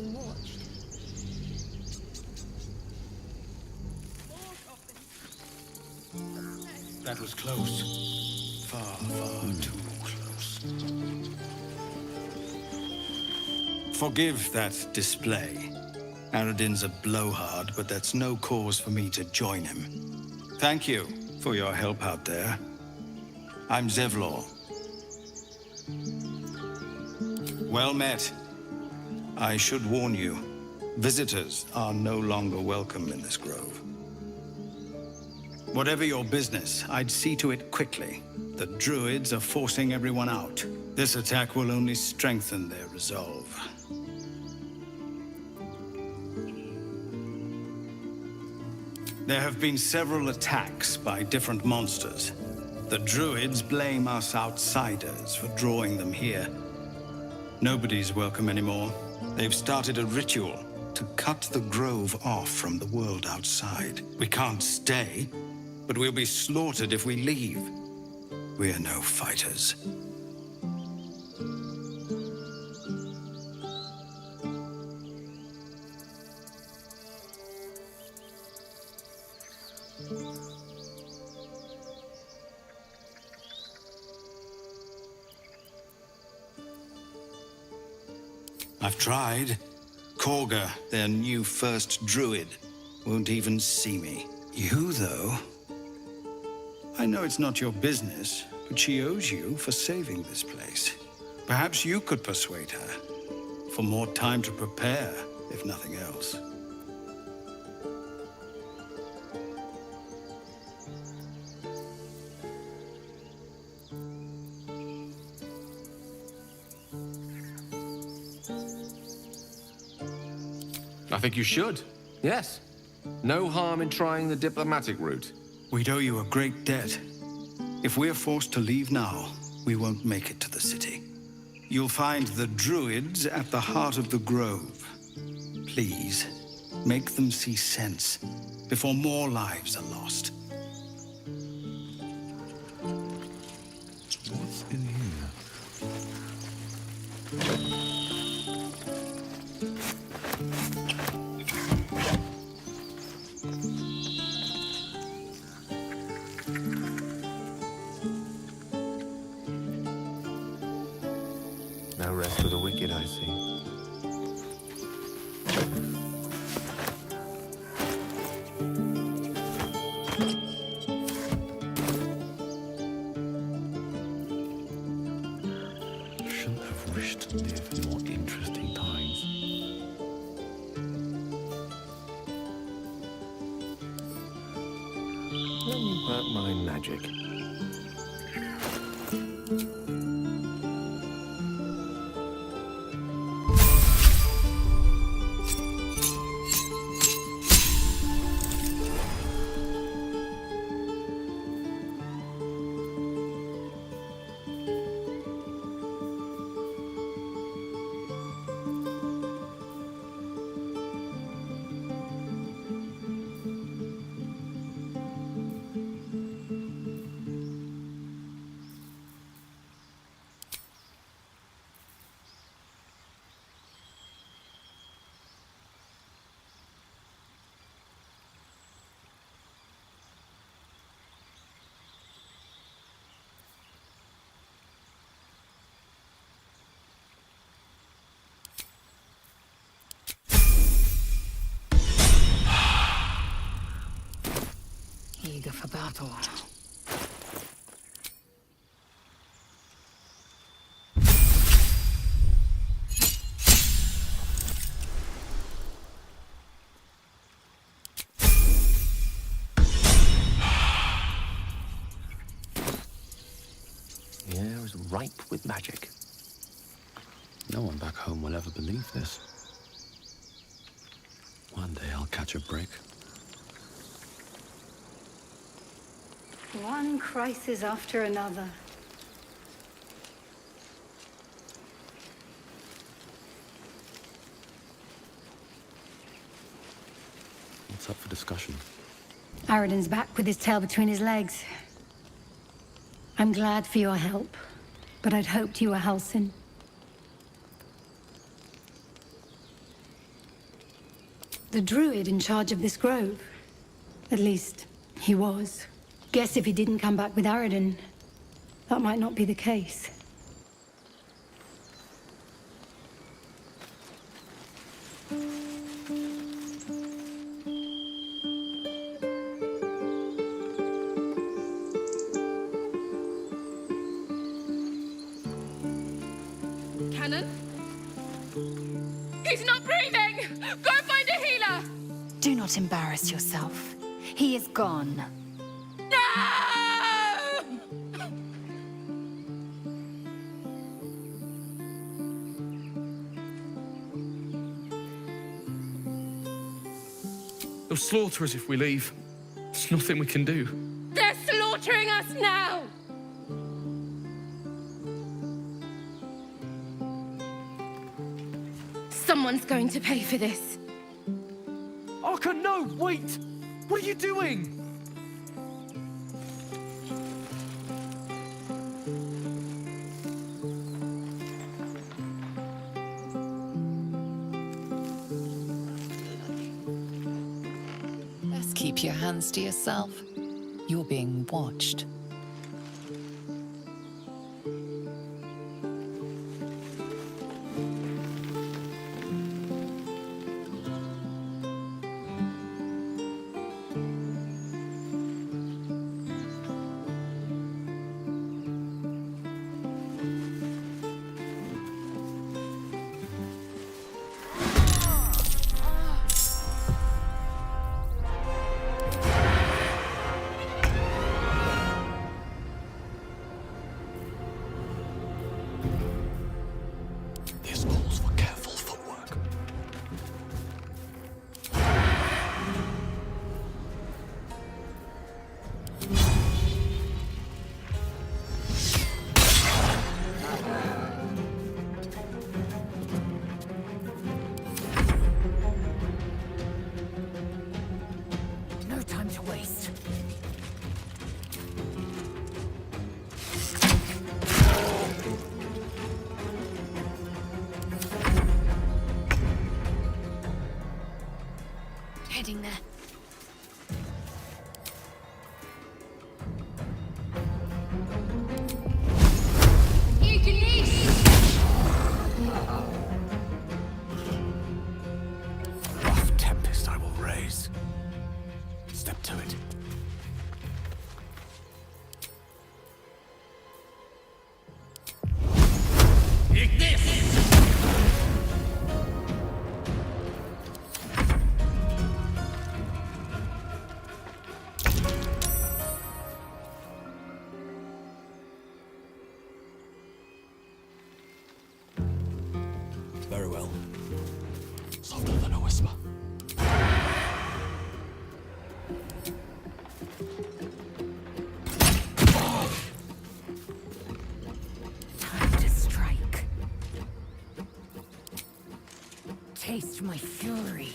being watched. That was close. Far, far too close. Forgive that display. Aradin's a blowhard, but that's no cause for me to join him. Thank you for your help out there. I'm Zevlor. Well met. I should warn you, visitors are no longer welcome in this grove. Whatever your business, I'd see to it quickly. The druids are forcing everyone out. This attack will only strengthen their resolve. There have been several attacks by different monsters. The druids blame us outsiders for drawing them here. Nobody's welcome anymore. They've started a ritual to cut the grove off from the world outside. We can't stay, but we'll be slaughtered if we leave. We're no fighters. I've tried. Korga, their new first druid, won't even see me. You, though? I know it's not your business, but she owes you for saving this place. Perhaps you could persuade her. For more time to prepare, if nothing else. I think you should. Yes. No harm in trying the diplomatic route. We'd owe you a great debt. If we're forced to leave now, we won't make it to the city. You'll find the druids at the heart of the grove. Please, make them see sense before more lives are lost. What's in here? No rest for the wicked, I see. Shouldn't have wished to live in more interesting times. Let me work my magic. Eager for battle. The air is ripe with magic. No one back home will ever believe this. One day I'll catch a break. One crisis after another. What's up for discussion? Aradin's back with his tail between his legs. I'm glad for your help, but I'd hoped you were Halsin. The druid in charge of this grove. At least, he was. Guess if he didn't come back with Aradin, that might not be the case. Cannon? He's not breathing! Go find a healer! Do not embarrass yourself. He is gone. No! They'll slaughter us if we leave. There's nothing we can do. They're slaughtering us now! Someone's going to pay for this. Arka, no! Wait! What are you doing? Best keep your hands to yourself. You're being watched. This calls for careful footwork. No time to waste. Heading there. Rough tempest I will raise. Step to it. Very well. Softer than a whisper. Time to strike. Taste my fury.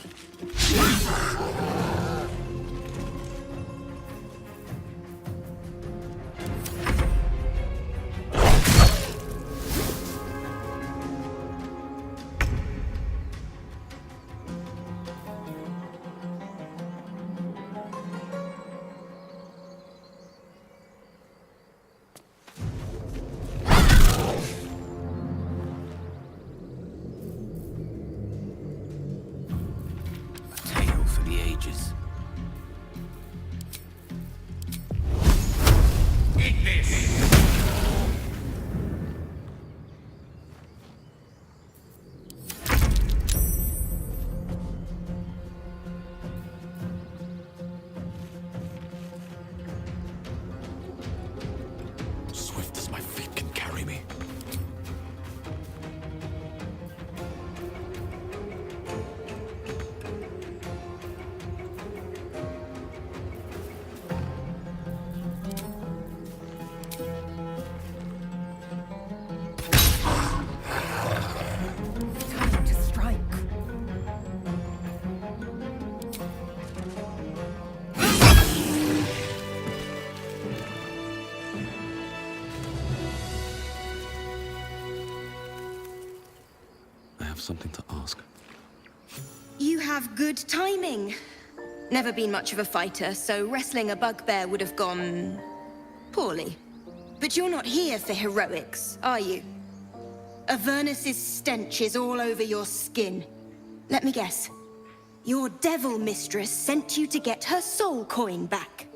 A tale for the ages. Swift as my feet can carry me. Time to strike. I have something to ask. You have good timing. Never been much of a fighter, so wrestling a bugbear would have gone... poorly. But you're not here for heroics, are you? Avernus's stench is all over your skin. Let me guess. Your devil mistress sent you to get her soul coin back.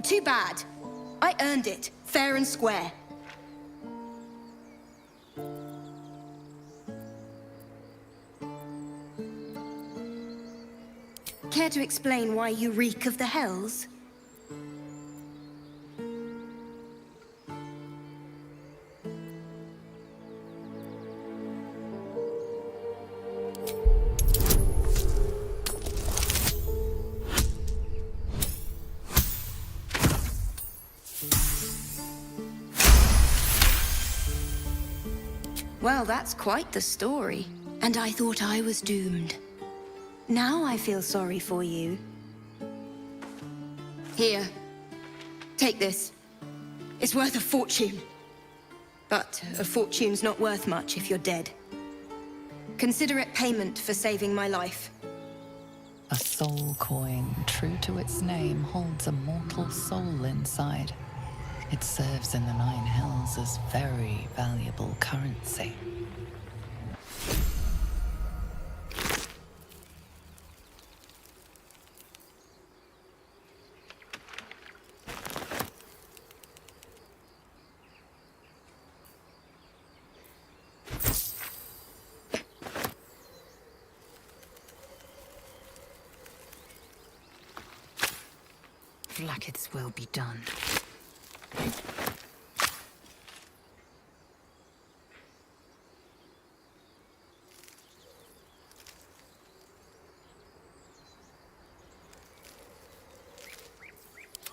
Too bad. I earned it, fair and square. Care to explain why you reek of the hells? Well, that's quite the story. And I thought I was doomed. Now I feel sorry for you. Here. Take this. It's worth a fortune. But a fortune's not worth much if you're dead. Consider it payment for saving my life. A soul coin, true to its name, holds a mortal soul inside. It serves in the Nine Hells as very valuable currency. Blacketh's will be done.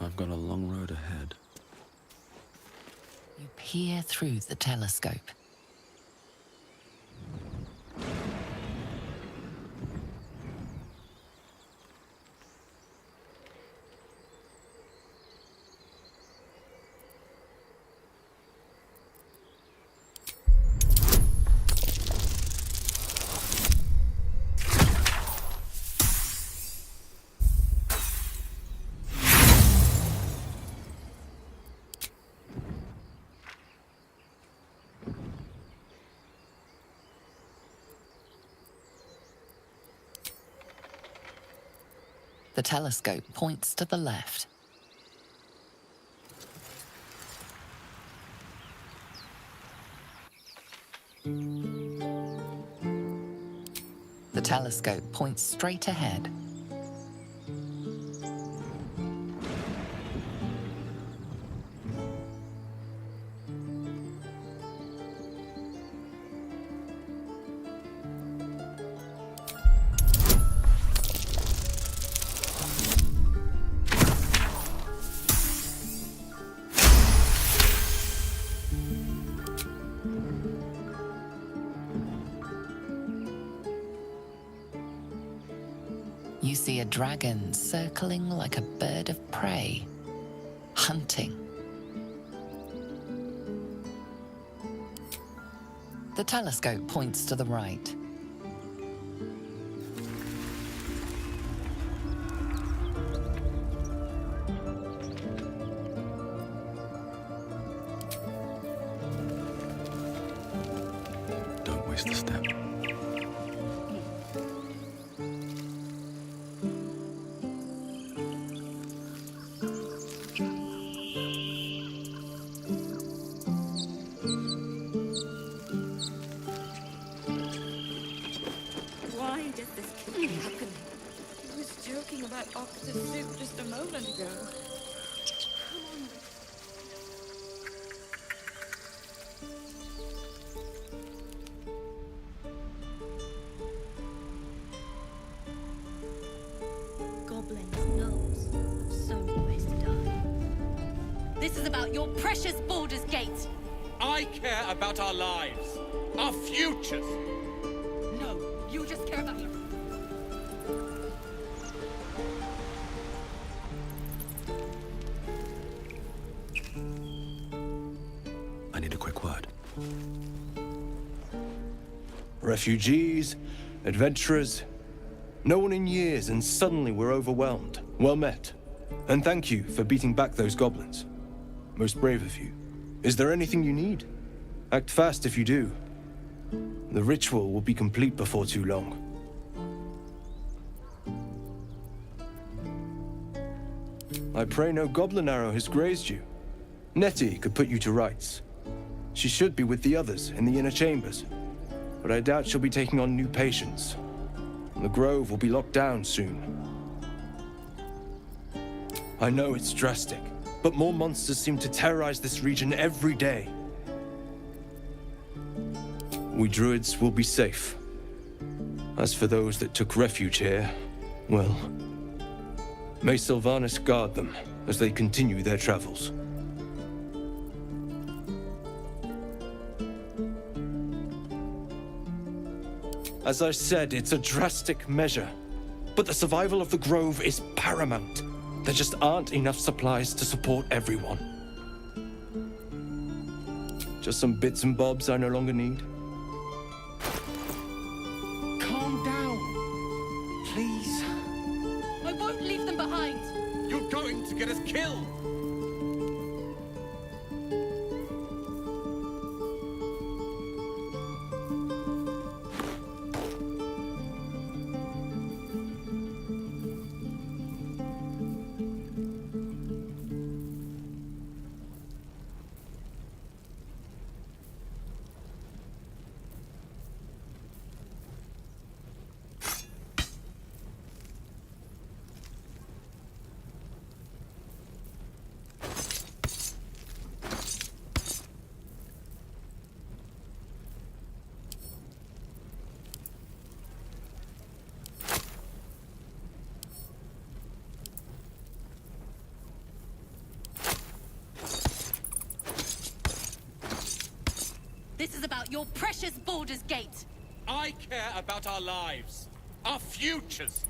I've got a long road ahead. You peer through the telescope. The telescope points to the left. The telescope points straight ahead. You see a dragon circling like a bird of prey, hunting. The telescope points to the right. Don't waste a step. Why did this keep happening? I was joking about octave soup just a moment ago. Goblins, gnomes, so many ways to die. This is about your precious Baldur's Gate. I care about our lives, our futures. No, you just care about your... I need a quick word. Refugees, adventurers, No one in years, and suddenly we're overwhelmed. Well met. And thank you for beating back those goblins. Most brave of you. Is there anything you need? Act fast if you do. The ritual will be complete before too long. I pray no goblin arrow has grazed you. Nettie could put you to rights. She should be with the others in the inner chambers, but I doubt she'll be taking on new patients. The grove will be locked down soon. I know it's drastic, but more monsters seem to terrorize this region every day. We druids will be safe. As for those that took refuge here, well, may Sylvanas guard them as they continue their travels. As I said, it's a drastic measure, but the survival of the grove is paramount. There just aren't enough supplies to support everyone. Just some bits and bobs I no longer need. Calm down. Please. I won't leave them behind. You're going to get us killed. This is about your precious Baldur's Gate. I care about our lives. Our futures.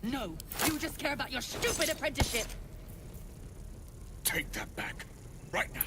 No, you just care about your stupid apprenticeship. Take that back. Right now.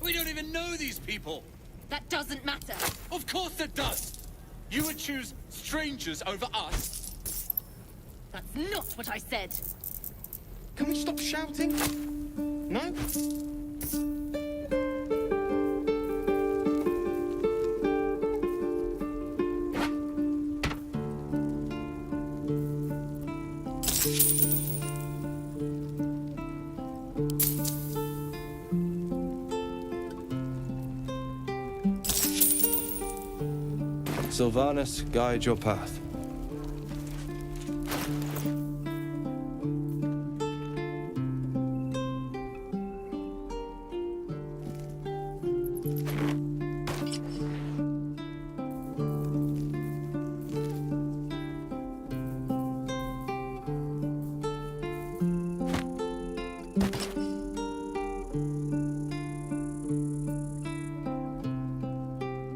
We don't even know these people. That doesn't matter. Of course it does. You would choose strangers over us. That's not what I said. Can we stop shouting? No? Sylvanas, guide your path.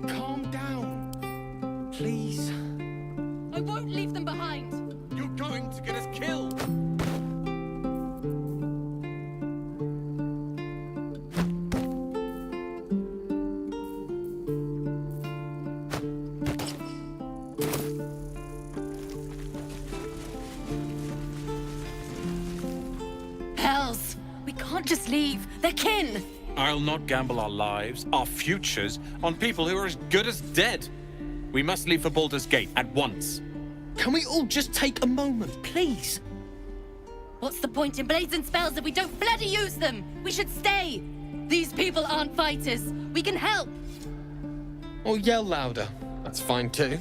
Calm down. Please. I won't leave them behind. You're going to get us killed. Hells! We can't just leave. They're kin! I'll not gamble our lives, our futures, on people who are as good as dead. We must leave for Baldur's Gate at once. Can we all just take a moment, please? What's the point in blazing spells if we don't bloody use them? We should stay! These people aren't fighters. We can help! Or yell louder. That's fine too.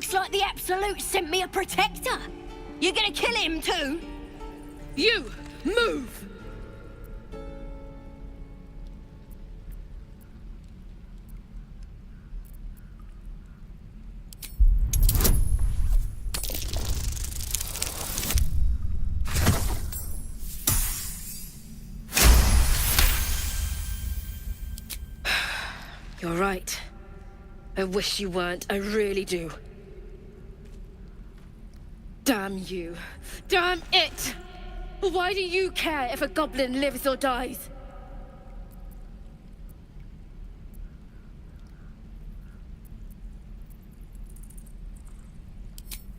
Looks like the Absolute sent me a protector. You gonna kill him too? You, move! You're right. I wish you weren't, I really do. Damn you. Damn it! Why do you care if a goblin lives or dies?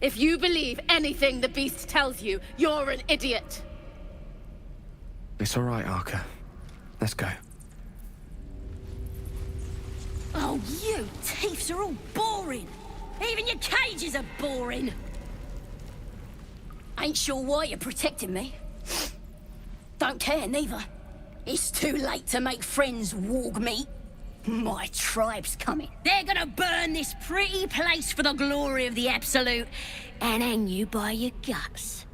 If you believe anything the beast tells you, you're an idiot. It's all right, Arca. Let's go. Oh, you thieves are all boring. Even your cages are boring. Ain't sure why you're protecting me. Don't care, neither. It's too late to make friends, warg meat. My tribe's coming. They're gonna burn this pretty place for the glory of the Absolute and hang you by your guts.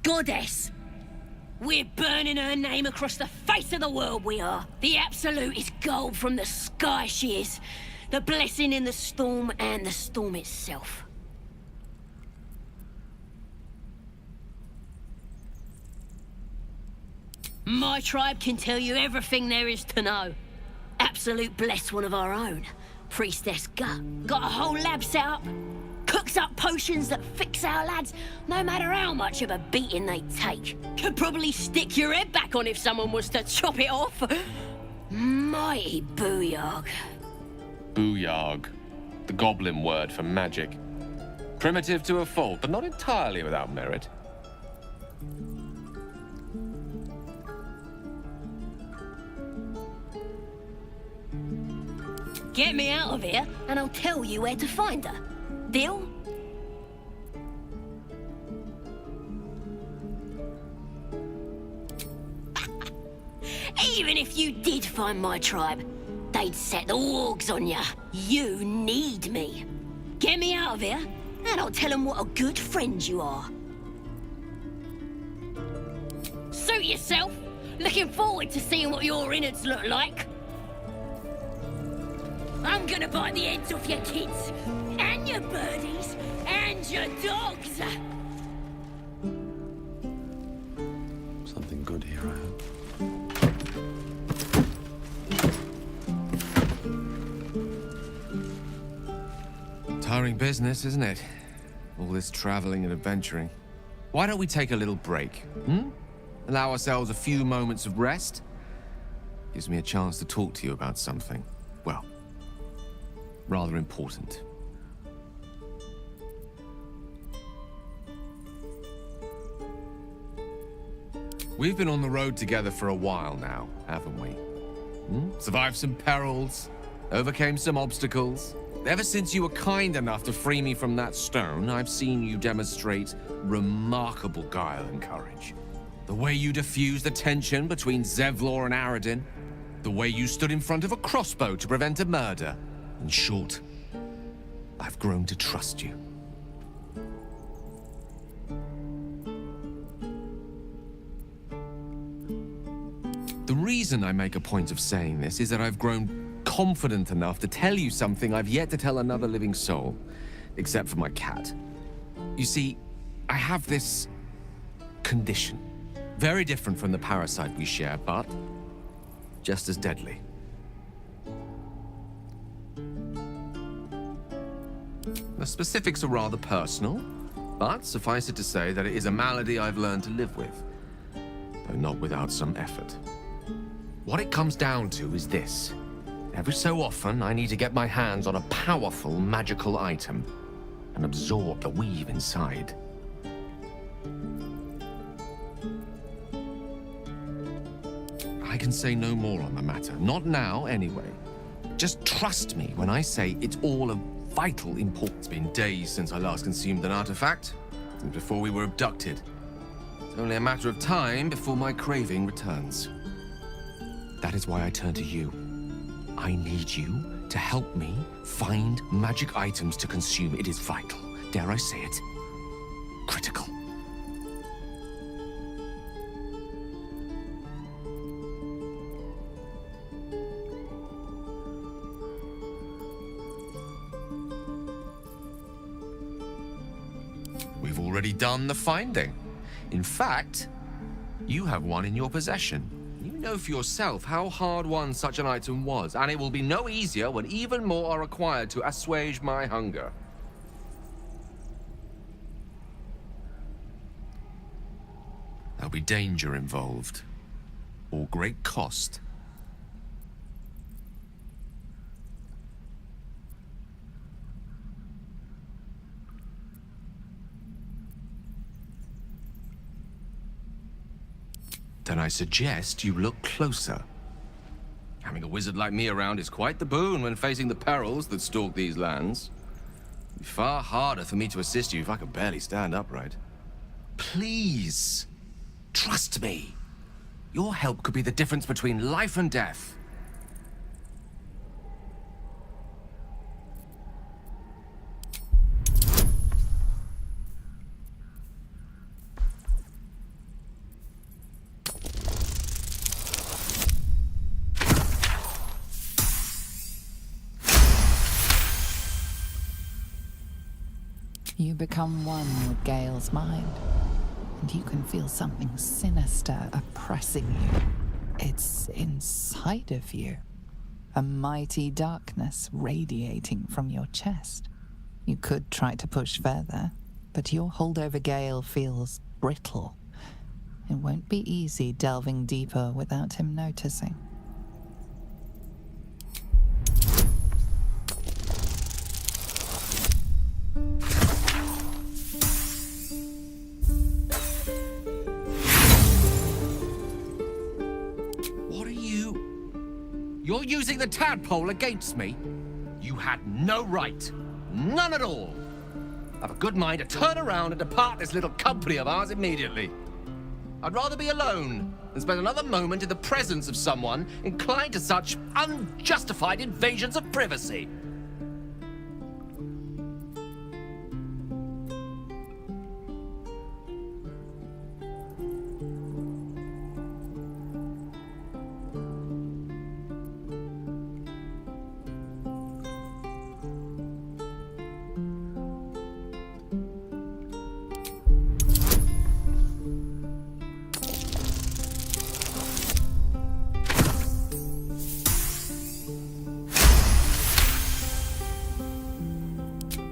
Goddess. We're burning her name across the face of the world, we are. The Absolute is gold from the sky, she is. The blessing in the storm and the storm itself. My tribe can tell you everything there is to know. Absolute bless one of our own. Priestess Gut. Got a whole lab set up. Cooks up potions that fix our lads, no matter how much of a beating they take. Could probably stick your head back on if someone was to chop it off. Mighty booyog. Booyog. The goblin word for magic. Primitive to a fault, but not entirely without merit. Get me out of here, and I'll tell you where to find her. Deal? Even if you did find my tribe, they'd set the wargs on ya. You need me. Get me out of here, and I'll tell them what a good friend you are. Suit yourself. Looking forward to seeing what your innards look like. I'm gonna bite the heads off your kids, and your birdies, and your dogs. Something good here, I hope. Tiring business, isn't it? All this traveling and adventuring. Why don't we take a little break, hmm? Allow ourselves a few moments of rest? Gives me a chance to talk to you about something, well, rather important. We've been on the road together for a while now, haven't we? Survived some perils, overcame some obstacles. Ever since you were kind enough to free me from that stone, I've seen you demonstrate remarkable guile and courage. The way you diffused the tension between Zevlor and Aradin. The way you stood in front of a crossbow to prevent a murder. In short, I've grown to trust you. The reason I make a point of saying this is that I've grown confident enough to tell you something I've yet to tell another living soul, except for my cat. You see, I have this condition. Very different from the parasite we share, but just as deadly. The specifics are rather personal, but suffice it to say that it is a malady I've learned to live with, though not without some effort. What it comes down to is this. Every so often, I need to get my hands on a powerful magical item and absorb the weave inside. I can say no more on the matter. Not now, anyway. Just trust me when I say it's all of vital importance. It's been days since I last consumed an artifact, since before we were abducted. It's only a matter of time before my craving returns. That is why I turn to you. I need you to help me find magic items to consume. It is vital. Dare I say it? Critical. We've already done the finding. In fact, you have one in your possession. You know for yourself how hard-won such an item was, and it will be no easier when even more are required to assuage my hunger. There'll be danger involved, or great cost. Then I suggest you look closer. Having a wizard like me around is quite the boon when facing the perils that stalk these lands. It'd be far harder for me to assist you if I could barely stand upright. Please, trust me. Your help could be the difference between life and death. You become one with Gale's mind, and you can feel something sinister oppressing you. It's inside of you, a mighty darkness radiating from your chest. You could try to push further, but your hold over Gale feels brittle. It won't be easy delving deeper without him noticing. You're using the tadpole against me? You had no right. None at all. I've a good mind to turn around and depart this little company of ours immediately. I'd rather be alone than spend another moment in the presence of someone inclined to such unjustified invasions of privacy.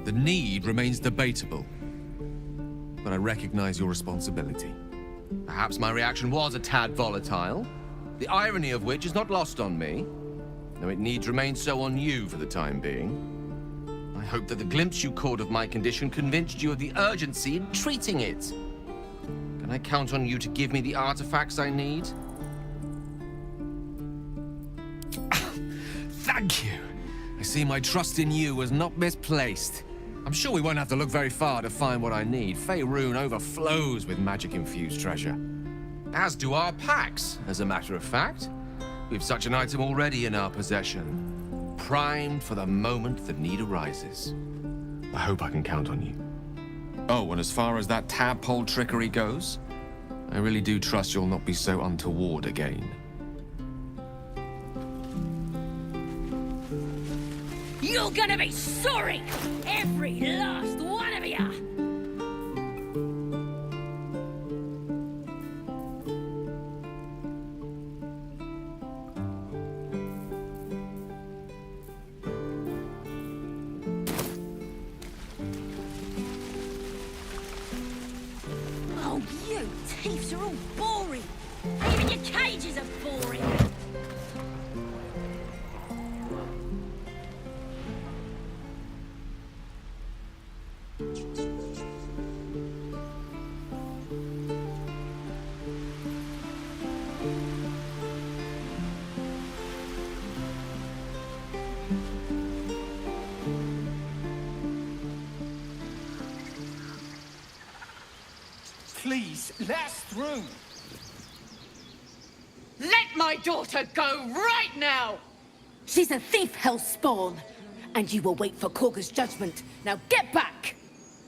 The need remains debatable, but I recognize your responsibility. Perhaps my reaction was a tad volatile, the irony of which is not lost on me, though it needs remain so on you for the time being. I hope that the glimpse you caught of my condition convinced you of the urgency in treating it. Can I count on you to give me the artifacts I need? Thank you. I see my trust in you was not misplaced. I'm sure we won't have to look very far to find what I need. Faerun overflows with magic-infused treasure. As do our packs, as a matter of fact. We've such an item already in our possession, primed for the moment the need arises. I hope I can count on you. Oh, and as far as that tadpole trickery goes, I really do trust you'll not be so untoward again. You're gonna be sorry! Every last one of ya! Oh, you thieves are all boring! Even your cages are boring! Please, let us through! Let my daughter go right now! She's a thief, hellspawn. And you will wait for Korga's judgment. Now get back!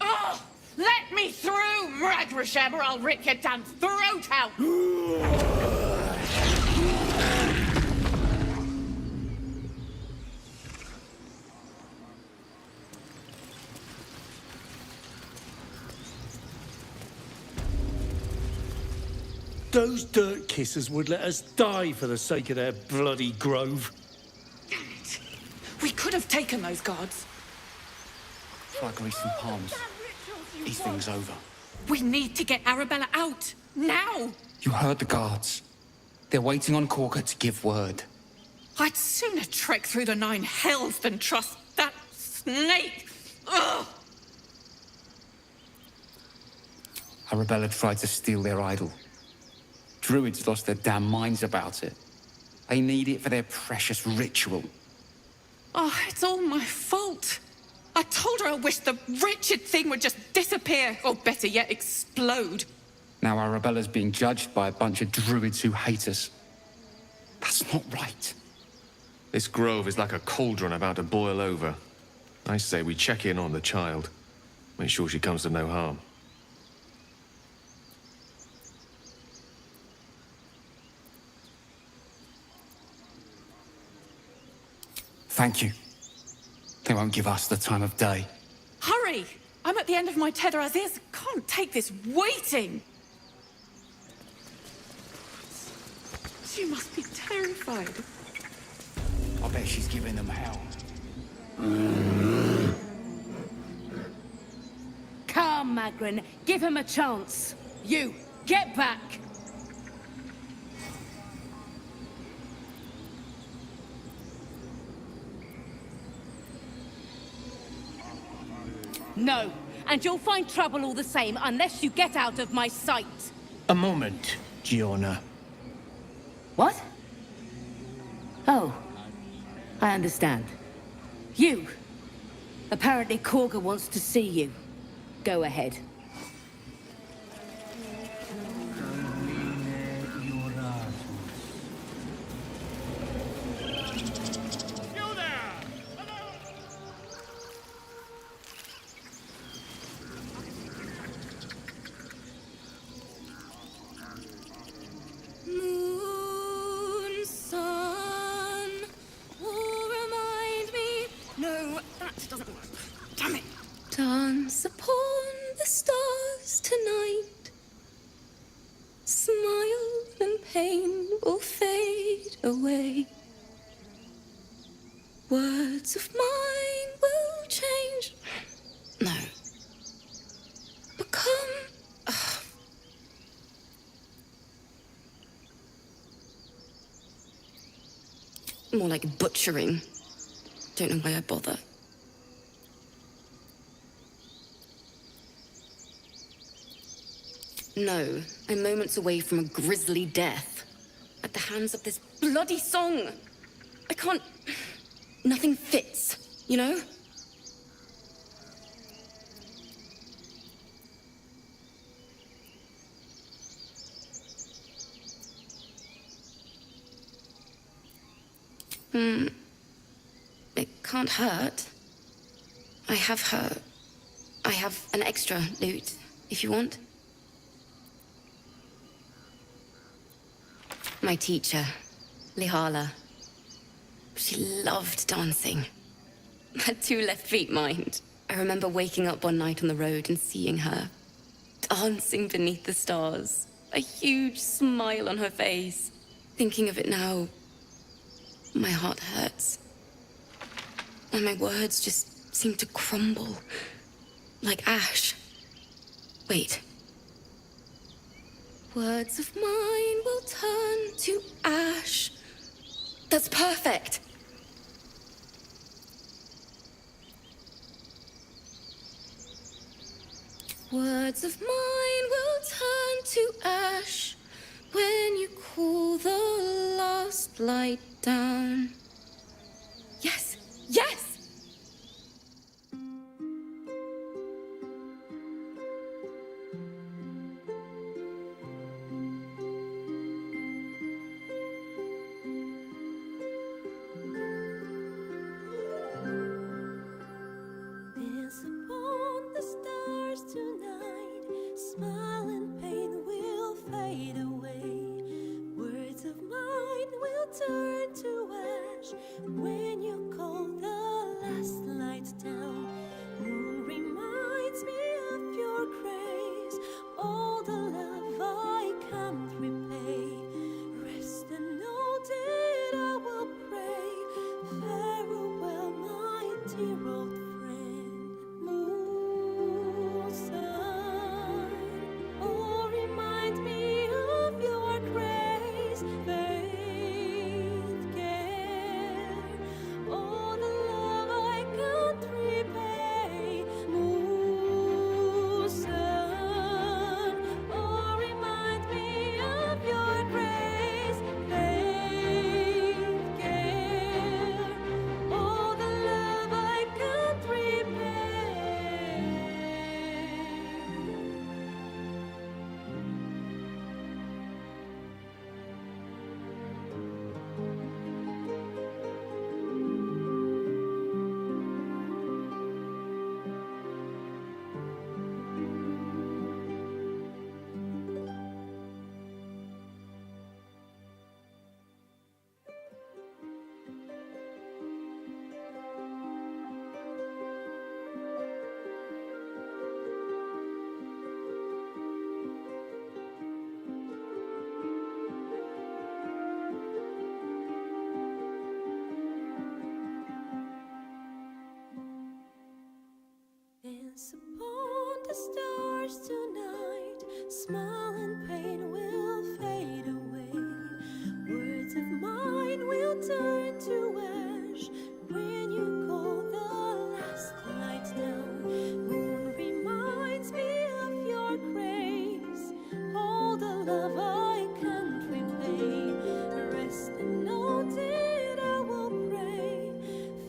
Oh! Let me through, Mragrasham, or I'll rip your damn throat out! Those dirt kissers would let us die for the sake of their bloody grove. Damn it. We could have taken those guards. Try greasing palms. This thing's over. We need to get Arabella out. Now! You heard the guards. They're waiting on Korga to give word. I'd sooner trek through the 9 hells than trust that snake. Ugh! Arabella tried to steal their idol. Druids lost their damn minds about it. They need it for their precious ritual. Oh, it's all my fault. I told her I wished the wretched thing would just disappear, or better yet, explode. Now Arabella's being judged by a bunch of druids who hate us. That's not right. This grove is like a cauldron about to boil over. I say we check in on the child. Make sure she comes to no harm. Thank you. They won't give us the time of day. Hurry! I'm at the end of my tether as is. Can't take this waiting. She must be terrified. I bet she's giving them hell. Come, Magrin. Give him a chance. You, get back! No, and you'll find trouble all the same unless you get out of my sight. A moment, Giona. What? Oh, I understand. You. Apparently Korga wants to see you. Go ahead. Moon, sun, will remind me. No, that doesn't work. Damn it. Dance upon the stars tonight. Smile and pain will fade away. Words of mine will change. No. Become. More like butchering. Don't know why I bother. No, I'm moments away from a grisly death. At the hands of this bloody song. I can't... Nothing fits, you know? It can't hurt. I have an extra loot, if you want. My teacher, Lihala. She loved dancing. Had 2 left feet, mind. I remember waking up one night on the road and seeing her, dancing beneath the stars. A huge smile on her face. Thinking of it now, my heart hurts. And my words just seem to crumble, like ash. Wait. Words of mine will turn to ash. That's perfect. Words of mine will turn to ash when you cool the last light down. Yes, yes! smile and pain will fade away. Words of mine will turn to ash when you call the last light down. Moon reminds me of your grace, all the love I can't repay. Rest and note it, I will pray.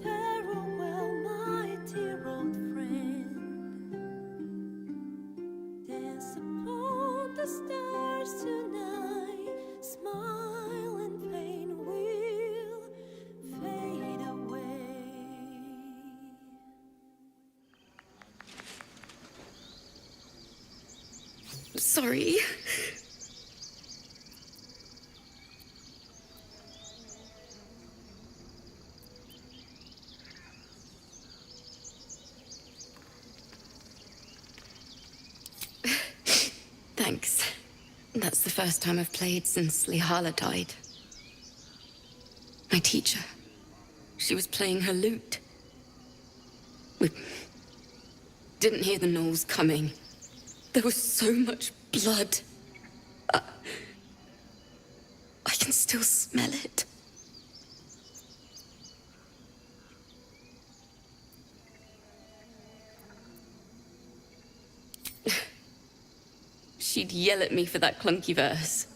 Farewell, my dear old friend. Dance upon the stars tonight. Smile and pain will fade away. Sorry. Thanks. That's the first time I've played since Lihala died. My teacher. She was playing her lute. We didn't hear the gnolls coming. There was so much blood. I can still smell it. She'd yell at me for that clunky verse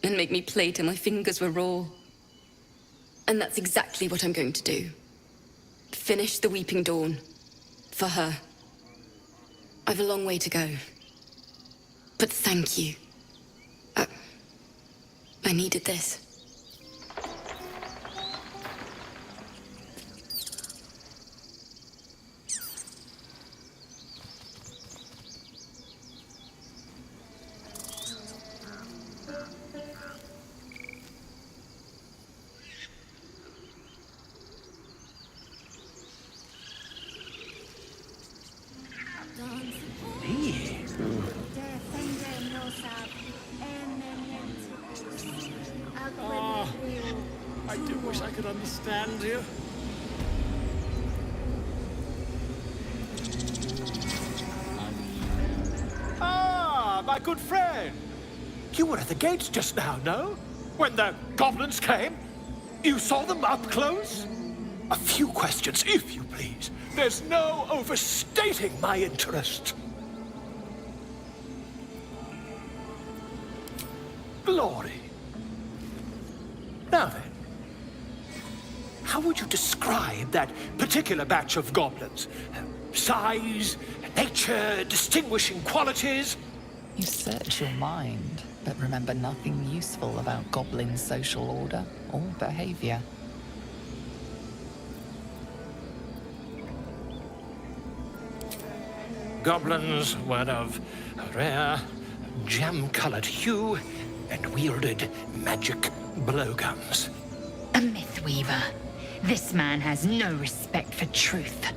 and make me play till my fingers were raw. And that's exactly what I'm going to do. Finish the Weeping Dawn. For her. I've a long way to go. But thank you. I needed this. I do wish I could understand you. Ah, my good friend. You were at the gates just now, no? When the goblins came? You saw them up close? A few questions, if you please. There's no overstating my interest. Glory. Now then, how would you describe that particular batch of goblins? Size, nature, distinguishing qualities? You search your mind, but remember nothing useful about goblin social order or behavior. Goblins were of rare, jam-colored hue and wielded magic blowguns. A myth weaver. This man has no respect for truth.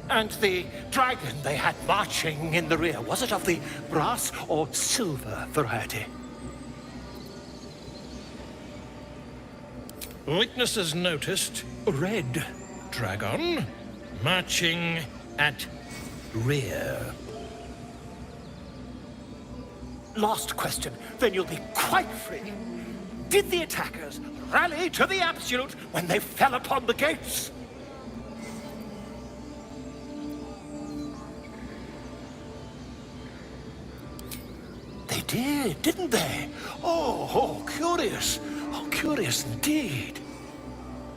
And the dragon they had marching in the rear, was it of the brass or silver variety? Witnesses noticed red dragon marching at rear. Last question, then you'll be quite free. Did the attackers rally to the absolute when they fell upon the gates? They did, didn't they? Oh, curious. Oh, curious indeed.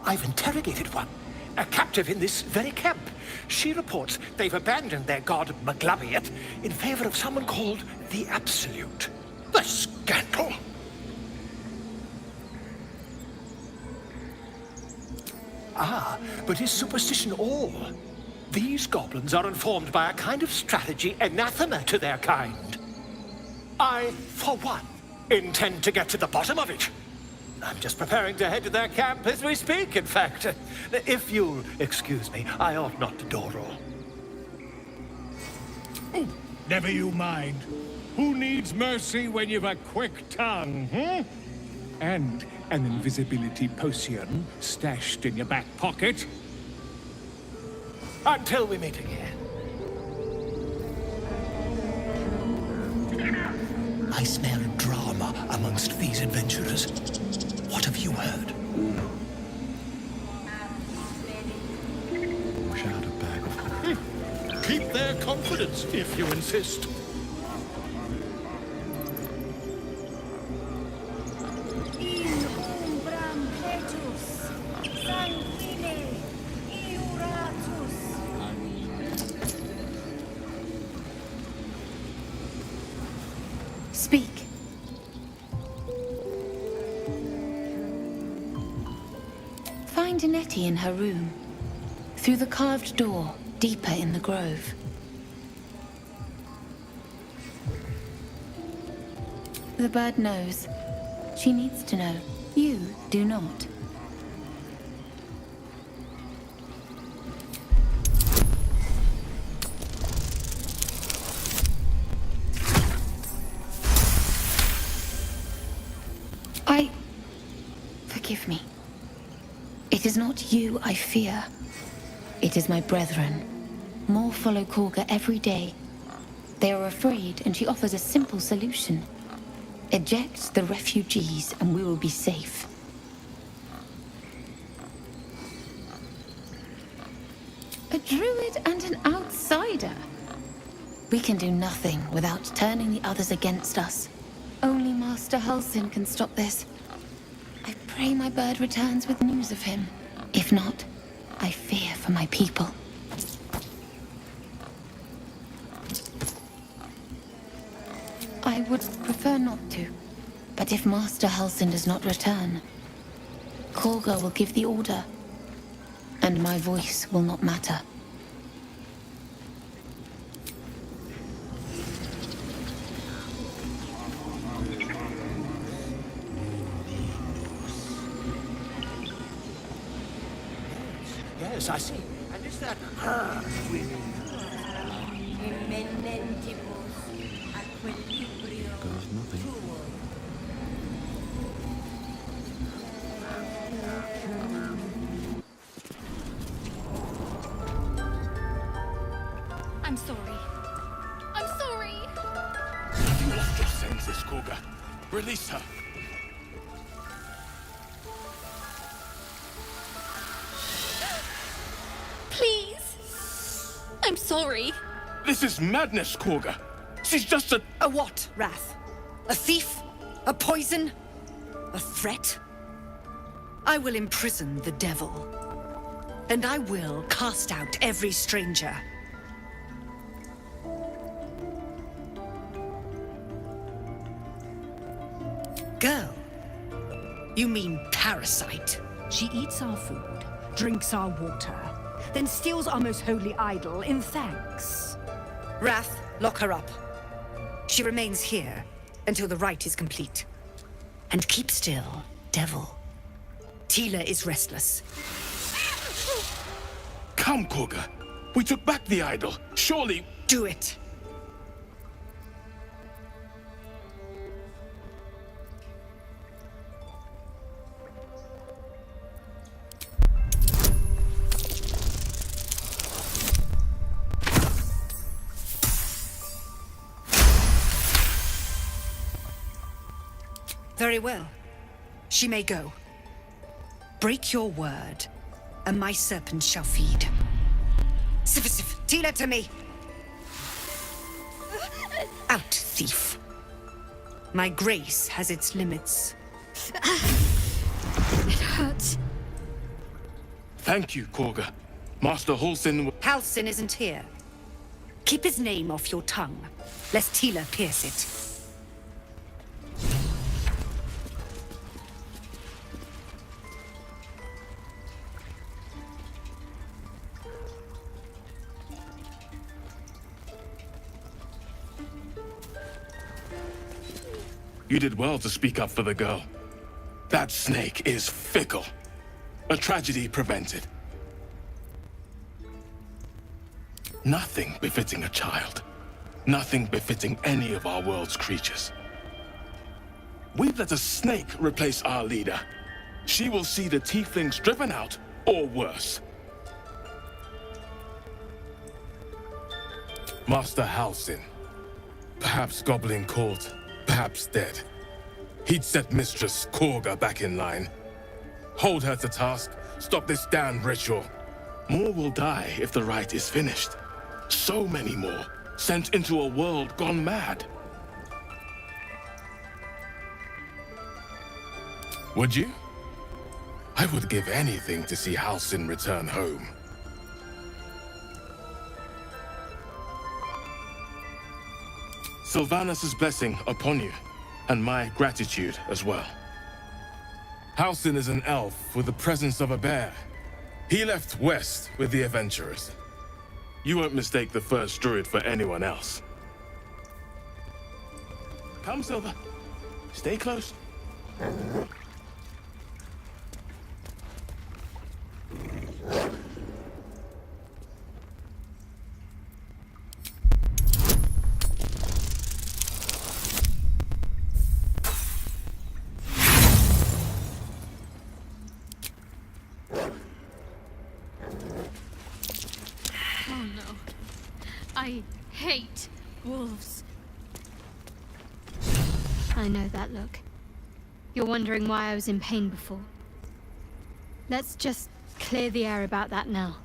I've interrogated one, a captive in this very camp. She reports they've abandoned their god Maglabiet in favor of someone called the Absolute. The scandal! Ah, but is superstition all? These goblins are informed by a kind of strategy anathema to their kind. I, for one, intend to get to the bottom of it. I'm just preparing to head to their camp as we speak, in fact. If you'll excuse me, I ought not to dawdle. Oh, never you mind. Who needs mercy when you've a quick tongue, hmm? And an invisibility potion stashed in your back pocket. Until we meet again. I smell drama amongst these adventurers. What have you heard? Keep their confidence, if you insist. Speak. Find Nettie in her room. Through the carved door, deeper in the grove. The bird knows. She needs to know. You do not. Forgive me. It is not you I fear. It is my brethren. More follow Korga every day. They are afraid, and she offers a simple solution. Eject the refugees, and we will be safe. A druid and an outsider. We can do nothing without turning the others against us. Only Master Halsin can stop this. I pray my bird returns with news of him. If not, I fear for my people. I would prefer not to. But if Master Halsin does not return, Korga will give the order, and my voice will not matter. Yes, I see. And is that I'm sorry. I'm sorry. Have you lost your senses, Korga? Release her. Please. I'm sorry. This is madness, Korga. She's just a... A what, Wrath? A thief? A poison? A threat? I will imprison the devil. And I will cast out every stranger. Girl? You mean parasite? She eats our food, drinks our water, then steals our most holy idol in thanks. Wrath, lock her up. She remains here until the rite is complete. And keep still, devil. Tila is restless. Come, Korga. We took back the idol. Surely... Do it. Very well. She may go. Break your word, and my serpent shall feed. Sif, Tila to me! Out, thief. My grace has its limits. It hurts. Thank you, Korga. Master Halsin... Halsin isn't here. Keep his name off your tongue, lest Tila pierce it. You did well to speak up for the girl. That snake is fickle. A tragedy prevented. Nothing befitting a child. Nothing befitting any of our world's creatures. We've let a snake replace our leader. She will see the tieflings driven out, or worse. Master Halsin. Perhaps Goblin Court perhaps dead. He'd set Mistress Korga back in line. Hold her to task, stop this damned ritual. More will die if the rite is finished. So many more, sent into a world gone mad. Would you? I would give anything to see Halsin return home. Sylvanus' blessing upon you, and my gratitude as well. Halsin is an elf with the presence of a bear. He left west with the adventurers. You won't mistake the first druid for anyone else. Come, Silver. Stay close. Oh no. I hate wolves. I know that look. You're wondering why I was in pain before. Let's just clear the air about that now.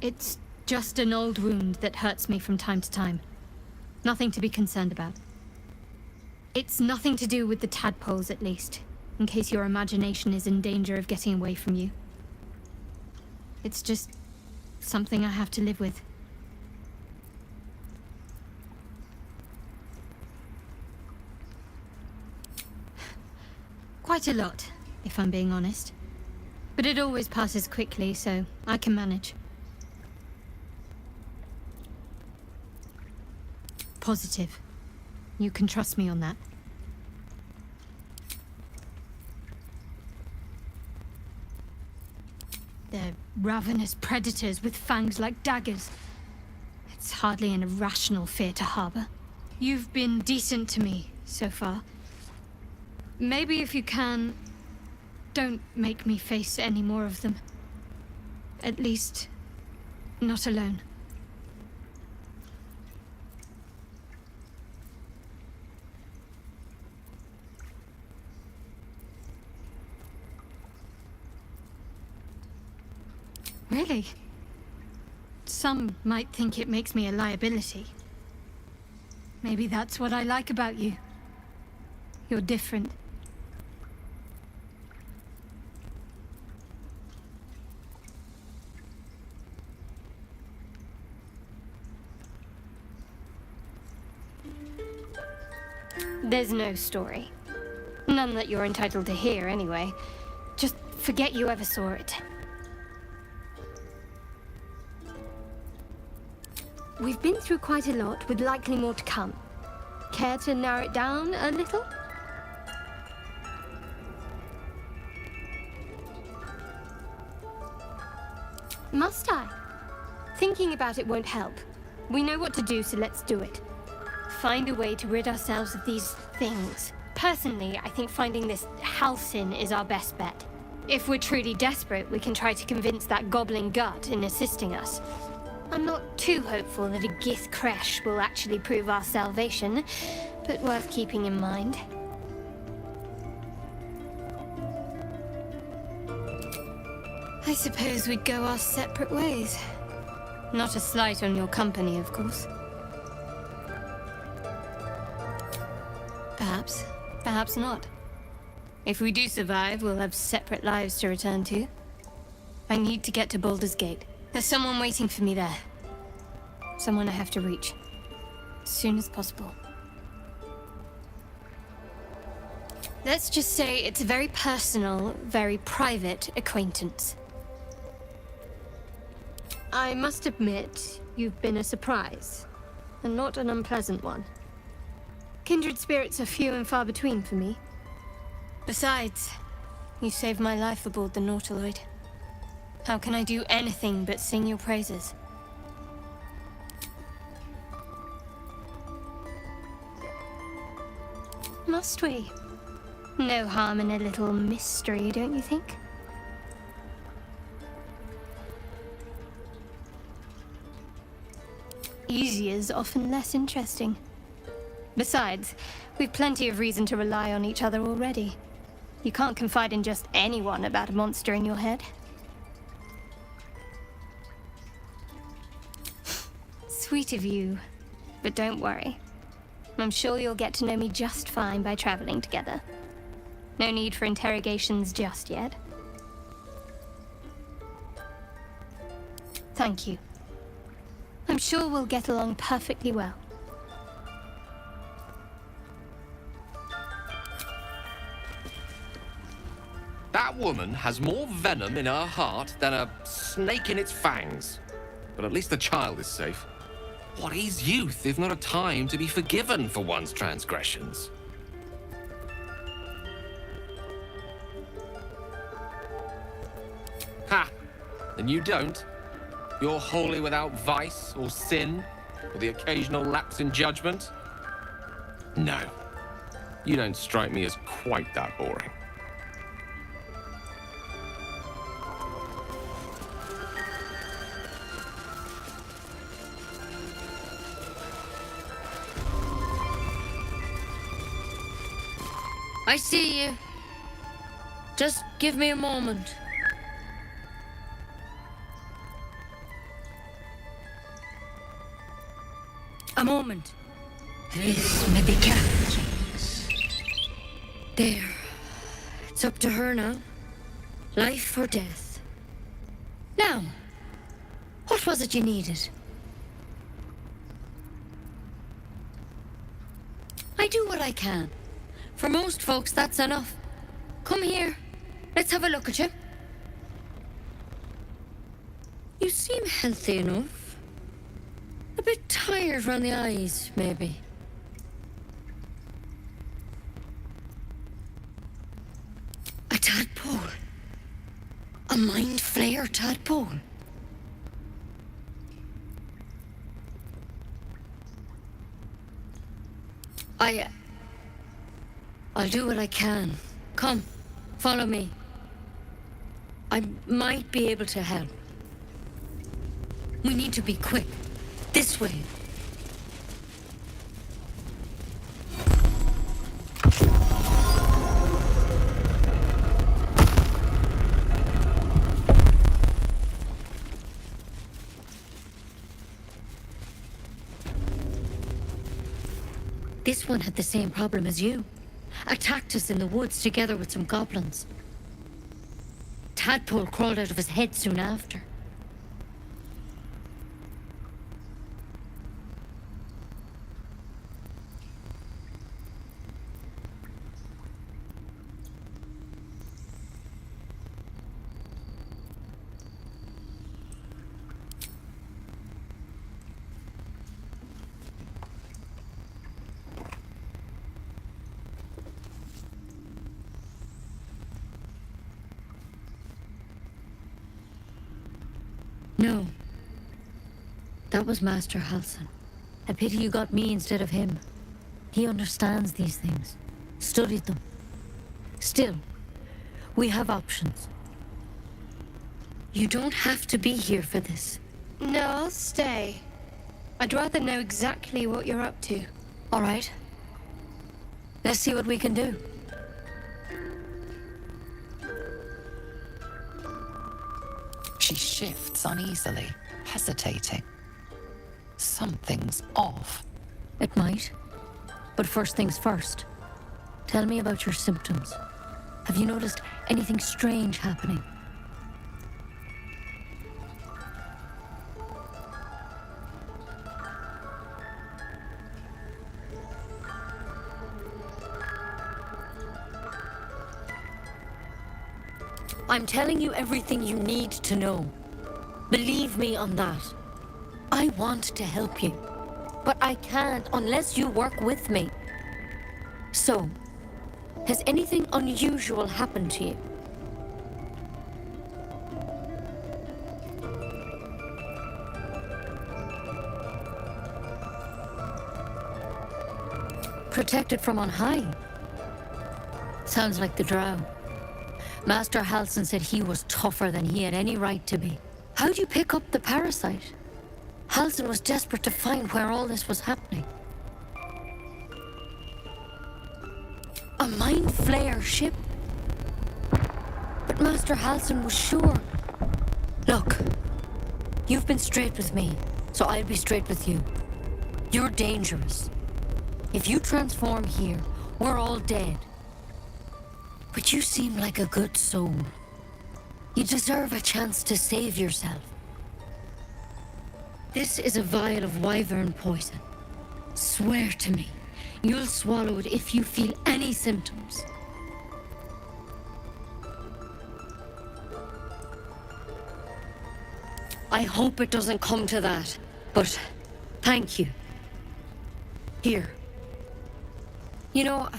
It's just an old wound that hurts me from time to time. Nothing to be concerned about. It's nothing to do with the tadpoles, at least, in case your imagination is in danger of getting away from you. It's just something I have to live with. Quite a lot, if I'm being honest. But it always passes quickly, so I can manage. Positive. You can trust me on that. They're ravenous predators with fangs like daggers. It's hardly an irrational fear to harbor. You've been decent to me so far. Maybe if you can, don't make me face any more of them. At least, not alone. Really? Some might think it makes me a liability. Maybe that's what I like about you. You're different. There's no story. None that you're entitled to hear, anyway. Just forget you ever saw it. We've been through quite a lot, with likely more to come. Care to narrow it down a little? Must I? Thinking about it won't help. We know what to do, so let's do it. Find a way to rid ourselves of these things. Personally, I think finding this Halsin is our best bet. If we're truly desperate, we can try to convince that goblin gut in assisting us. I'm not too hopeful that a Gith Kresh will actually prove our salvation, but worth keeping in mind. I suppose we'd go our separate ways. Not a slight on your company, of course. Perhaps. Perhaps not. If we do survive, we'll have separate lives to return to. I need to get to Baldur's Gate. There's someone waiting for me there. Someone I have to reach. As soon as possible. Let's just say it's a very personal, very private acquaintance. I must admit, you've been a surprise. And not an unpleasant one. Kindred spirits are few and far between for me. Besides, you saved my life aboard the Nautiloid. How can I do anything but sing your praises? Must we? No harm in a little mystery, don't you think? Easier's often less interesting. Besides, we've plenty of reason to rely on each other already. You can't confide in just anyone about a monster in your head. Sweet of you, but don't worry. I'm sure you'll get to know me just fine by traveling together. No need for interrogations just yet. Thank you. I'm sure we'll get along perfectly well. That woman has more venom in her heart than a snake in its fangs. But at least the child is safe. What is youth if not a time to be forgiven for one's transgressions? Ha! And you don't? You're wholly without vice or sin, or the occasional lapse in judgment? No. You don't strike me as quite that boring. I see you. Just give me a moment. A moment. This may be cat. There. It's up to her now. Life or death. Now, what was it you needed? I do what I can. For most folks, that's enough. Come here. Let's have a look at you. You seem healthy enough. A bit tired around the eyes, maybe. A tadpole. A mind flayer tadpole. I'll do what I can. Come, follow me. I might be able to help. We need to be quick. This way. This one had the same problem as you. Attacked us in the woods together with some goblins. Tadpole crawled out of his head soon after. No. That was Master Halsin. A pity you got me instead of him. He understands these things. Studied them. Still, we have options. You don't have to be here for this. No, I'll stay. I'd rather know exactly what you're up to. All right. Let's see what we can do. She shifts uneasily, hesitating. Something's off. It might. But first things first. Tell me about your symptoms. Have you noticed anything strange happening? I'm telling you everything you need to know. Believe me on that. I want to help you, but I can't unless you work with me. So, has anything unusual happened to you? Protected from on high? Sounds like the drow. Master Halsin said he was tougher than he had any right to be. How'd you pick up the parasite? Halsin was desperate to find where all this was happening. A mind flayer ship? But Master Halsin was sure. Look, you've been straight with me, so I'll be straight with you. You're dangerous. If you transform here, we're all dead. But you seem like a good soul. You deserve a chance to save yourself. This is a vial of wyvern poison. Swear to me, you'll swallow it if you feel any symptoms. I hope it doesn't come to that, but thank you. Here. You know,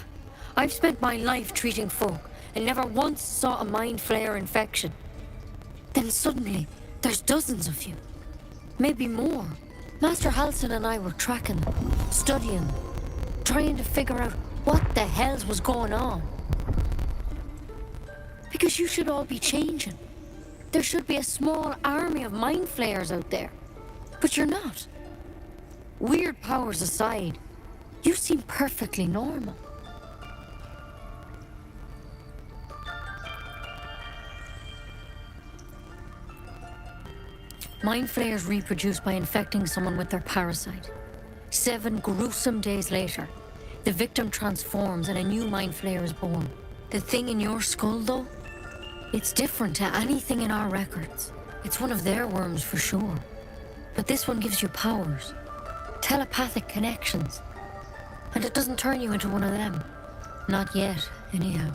I've spent my life treating folk and never once saw a mind flayer infection. Then suddenly, there's dozens of you. Maybe more. Master Halsin and I were tracking them, studying them, trying to figure out what the hells was going on. Because you should all be changing. There should be a small army of mind flayers out there. But you're not. Weird powers aside, you seem perfectly normal. Mind flayers reproduce by infecting someone with their parasite. 7 gruesome days later, the victim transforms and a new mind flayer is born. The thing in your skull, though? It's different to anything in our records. It's one of their worms for sure. But this one gives you powers. Telepathic connections. And it doesn't turn you into one of them. Not yet, anyhow.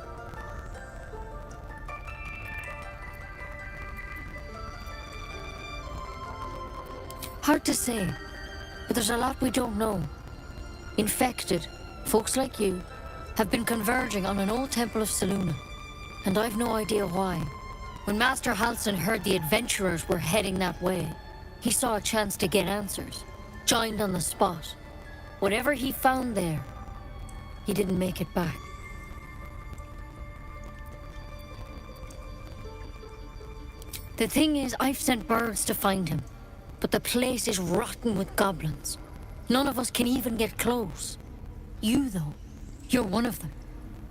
Hard to say, but there's a lot we don't know. Infected, folks like you, have been converging on an old temple of Selûne, and I've no idea why. When Master Halsin heard the adventurers were heading that way, he saw a chance to get answers, joined on the spot. Whatever he found there, he didn't make it back. The thing is, I've sent birds to find him. But the place is rotten with goblins. None of us can even get close. You, though, you're one of them.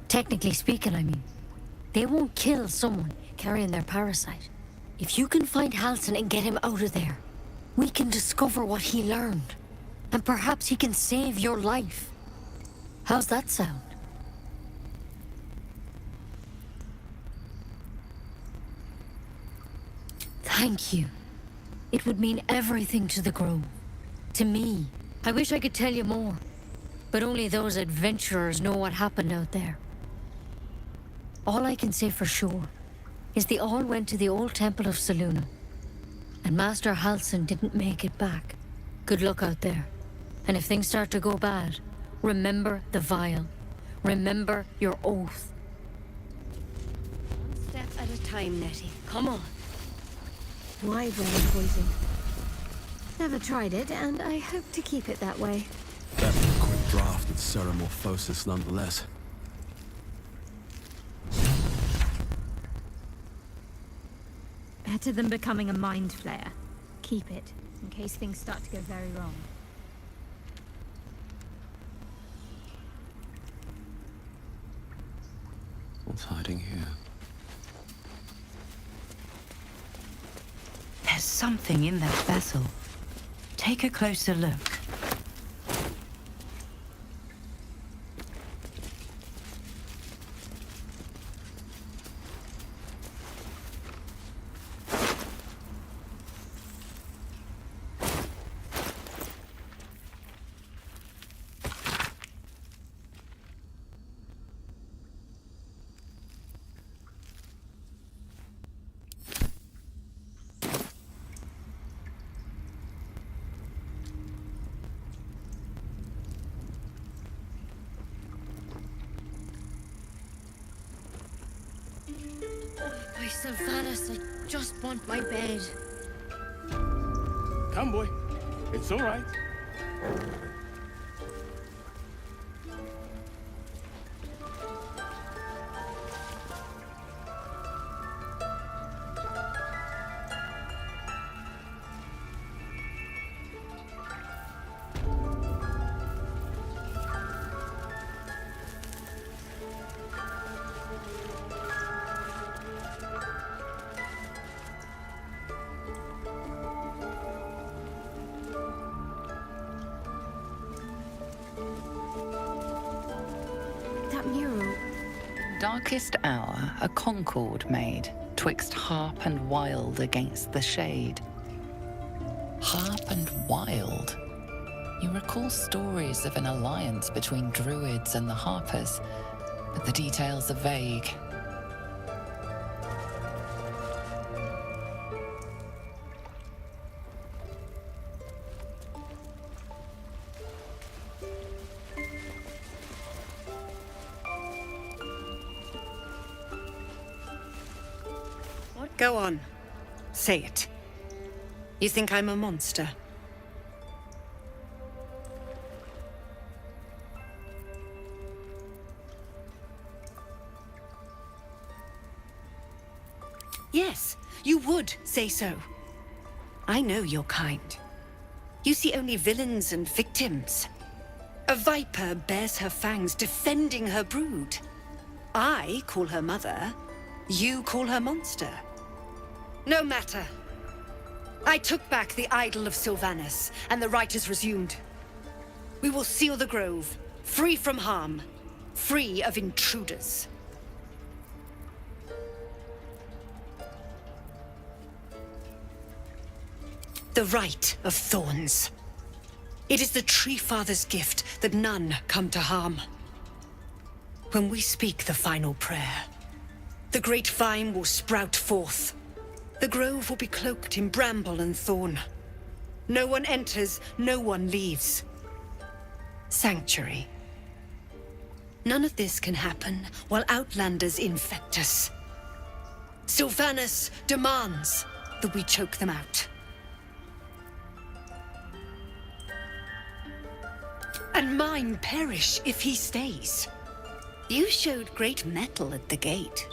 Technically speaking, I mean. They won't kill someone carrying their parasite. If you can find Halsin and get him out of there, we can discover what he learned. And perhaps he can save your life. How's that sound? Thank you. It would mean everything to the Grove. To me. I wish I could tell you more. But only those adventurers know what happened out there. All I can say for sure is they all went to the old temple of Selûne. And Master Halsin didn't make it back. Good luck out there. And if things start to go bad, remember the vial. Remember your oath. One step at a time, Nettie. Come on. Wyvern poison. Never tried it, and I hope to keep it that way. That'd be a quick draft of Ceramorphosis nonetheless. Better than becoming a mind flayer. Keep it, in case things start to go very wrong. What's hiding here? There's something in that vessel. Take a closer look. By Sylvanas, I just want my bed. Come, boy. It's all right. that mural? Darkest hour, a concord made, twixt harp and wild against the shade. Harp and wild? You recall stories of an alliance between druids and the harpers, but the details are vague. Go on. Say it. You think I'm a monster? Yes, you would say so. I know your kind. You see only villains and victims. A viper bears her fangs defending her brood. I call her mother. You call her monster. No matter. I took back the idol of Sylvanus, and the rite is resumed. We will seal the grove, free from harm, free of intruders. The rite of thorns. It is the Tree Father's gift that none come to harm. When we speak the final prayer, the great vine will sprout forth. The grove will be cloaked in bramble and thorn. No one enters, no one leaves. Sanctuary. None of this can happen while outlanders infect us. Sylvanus demands that we choke them out. And mine perish if he stays. You showed great mettle at the gate.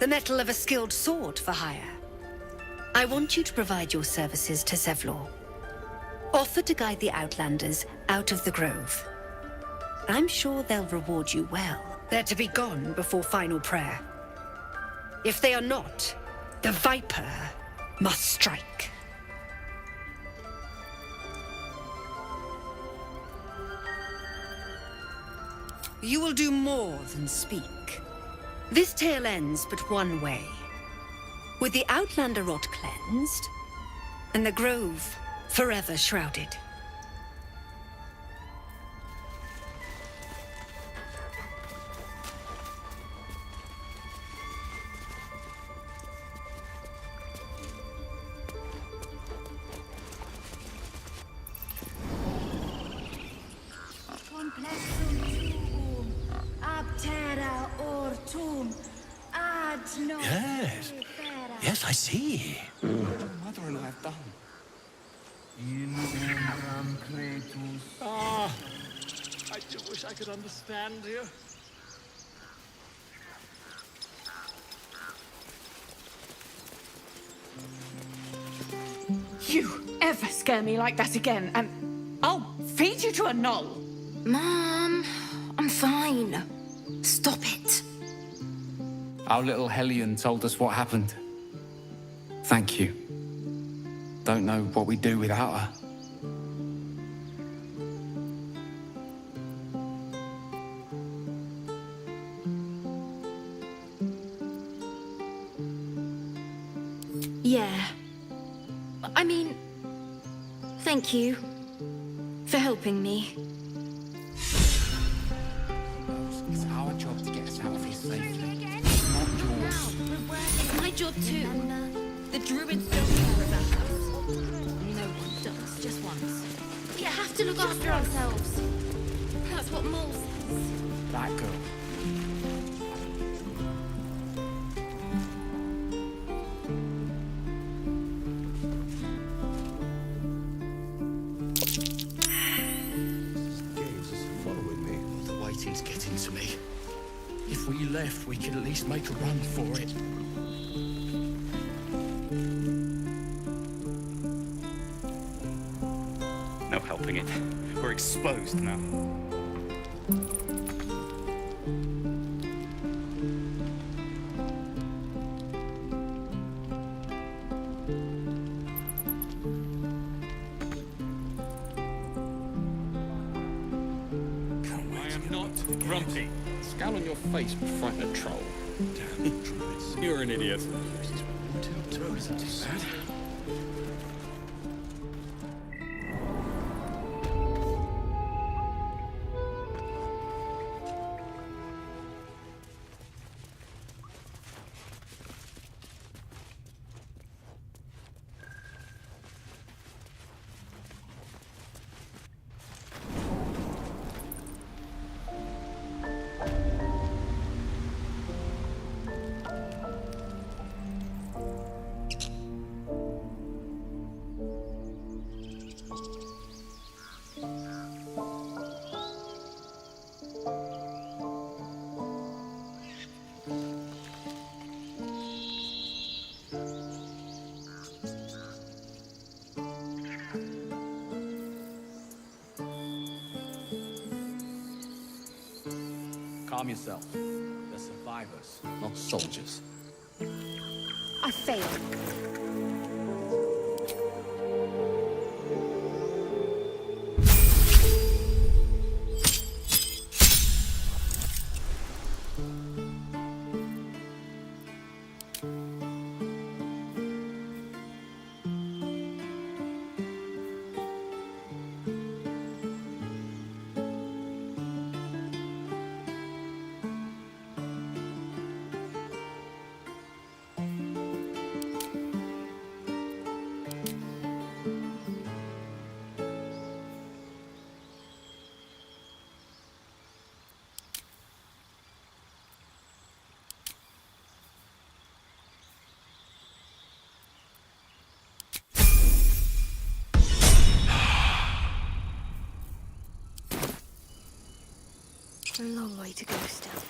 The mettle of a skilled sword for hire. I want you to provide your services to Zevlor. Offer to guide the Outlanders out of the grove. I'm sure they'll reward you well. They're to be gone before final prayer. If they are not, the Viper must strike. You will do more than speak. This tale ends but one way. With the Outlander rot cleansed, and the grove forever shrouded. Yes. Yes, I see. Mother and I have done. Ah, I do wish I could understand you. You ever scare me like that again, and I'll feed you to a knoll. Mom, I'm fine. Stop it. Our little Hellion told us what happened. Thank you. Don't know what we'd do without her. Yeah. I mean, thank you for helping me. It's our job to get us out of here safely. It's not yours. It's my job too. The druids don't care about us. No one does, just once. We have to look after ourselves. That's what Mole says. That girl. The waiting's getting to me. If we left, we could at least make a run for it. No helping it. We're exposed now. I am not Grumpy, scowl on your face would frighten a troll. Damn, you're an idiot. Isn't too bad. Calm yourself. They're survivors, not soldiers. I failed. A long way to go still.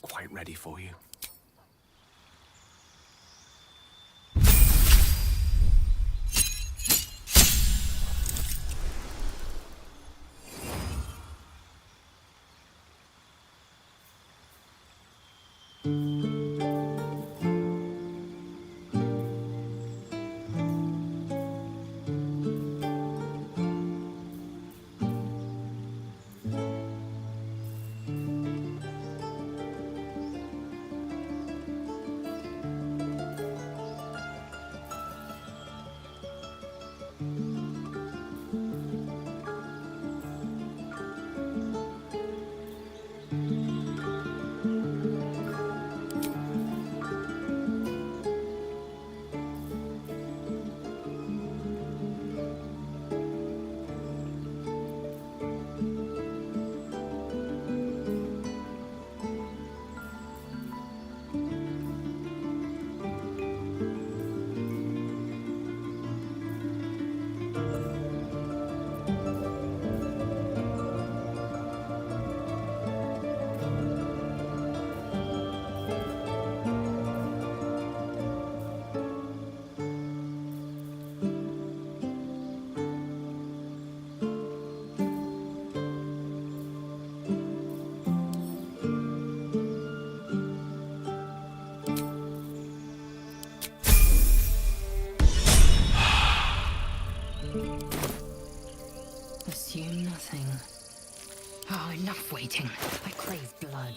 Quite ready for you. Assume nothing. Oh, enough waiting. I crave blood.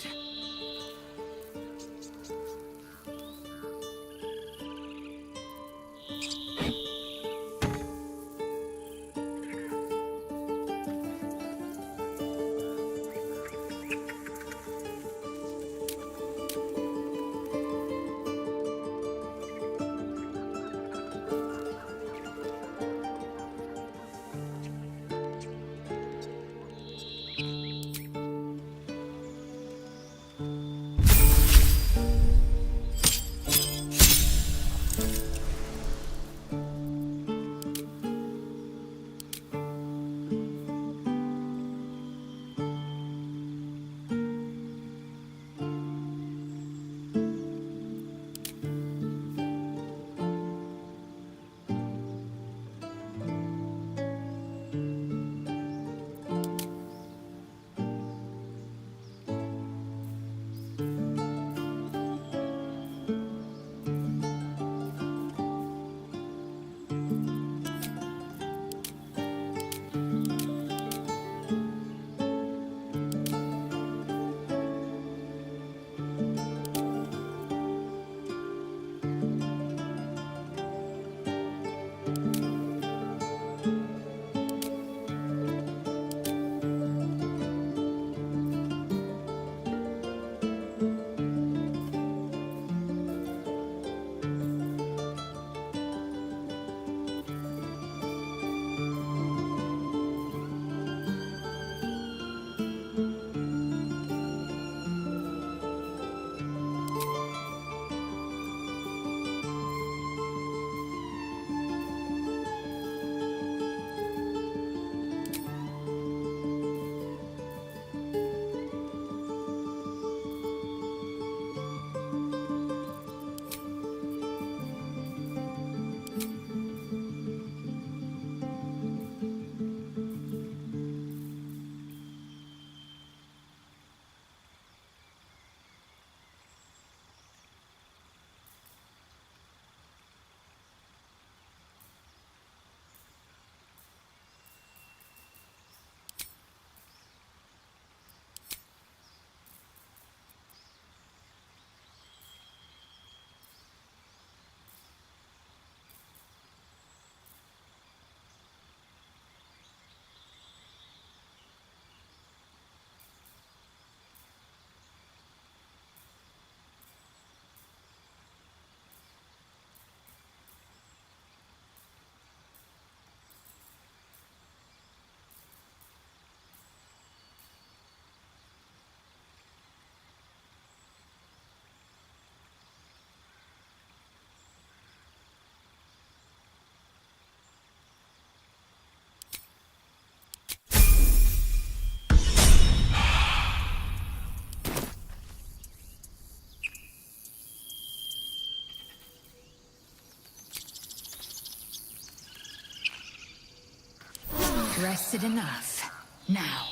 rested enough. Now,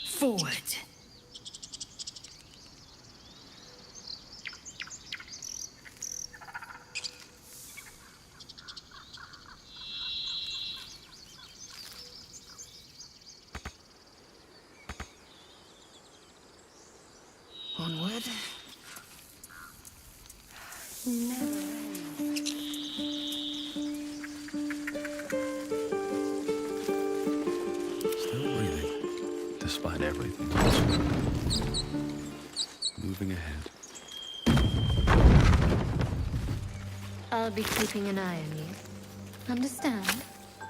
forward. Onward. Still breathing, despite everything. Moving ahead. I'll be keeping an eye on you. Understand?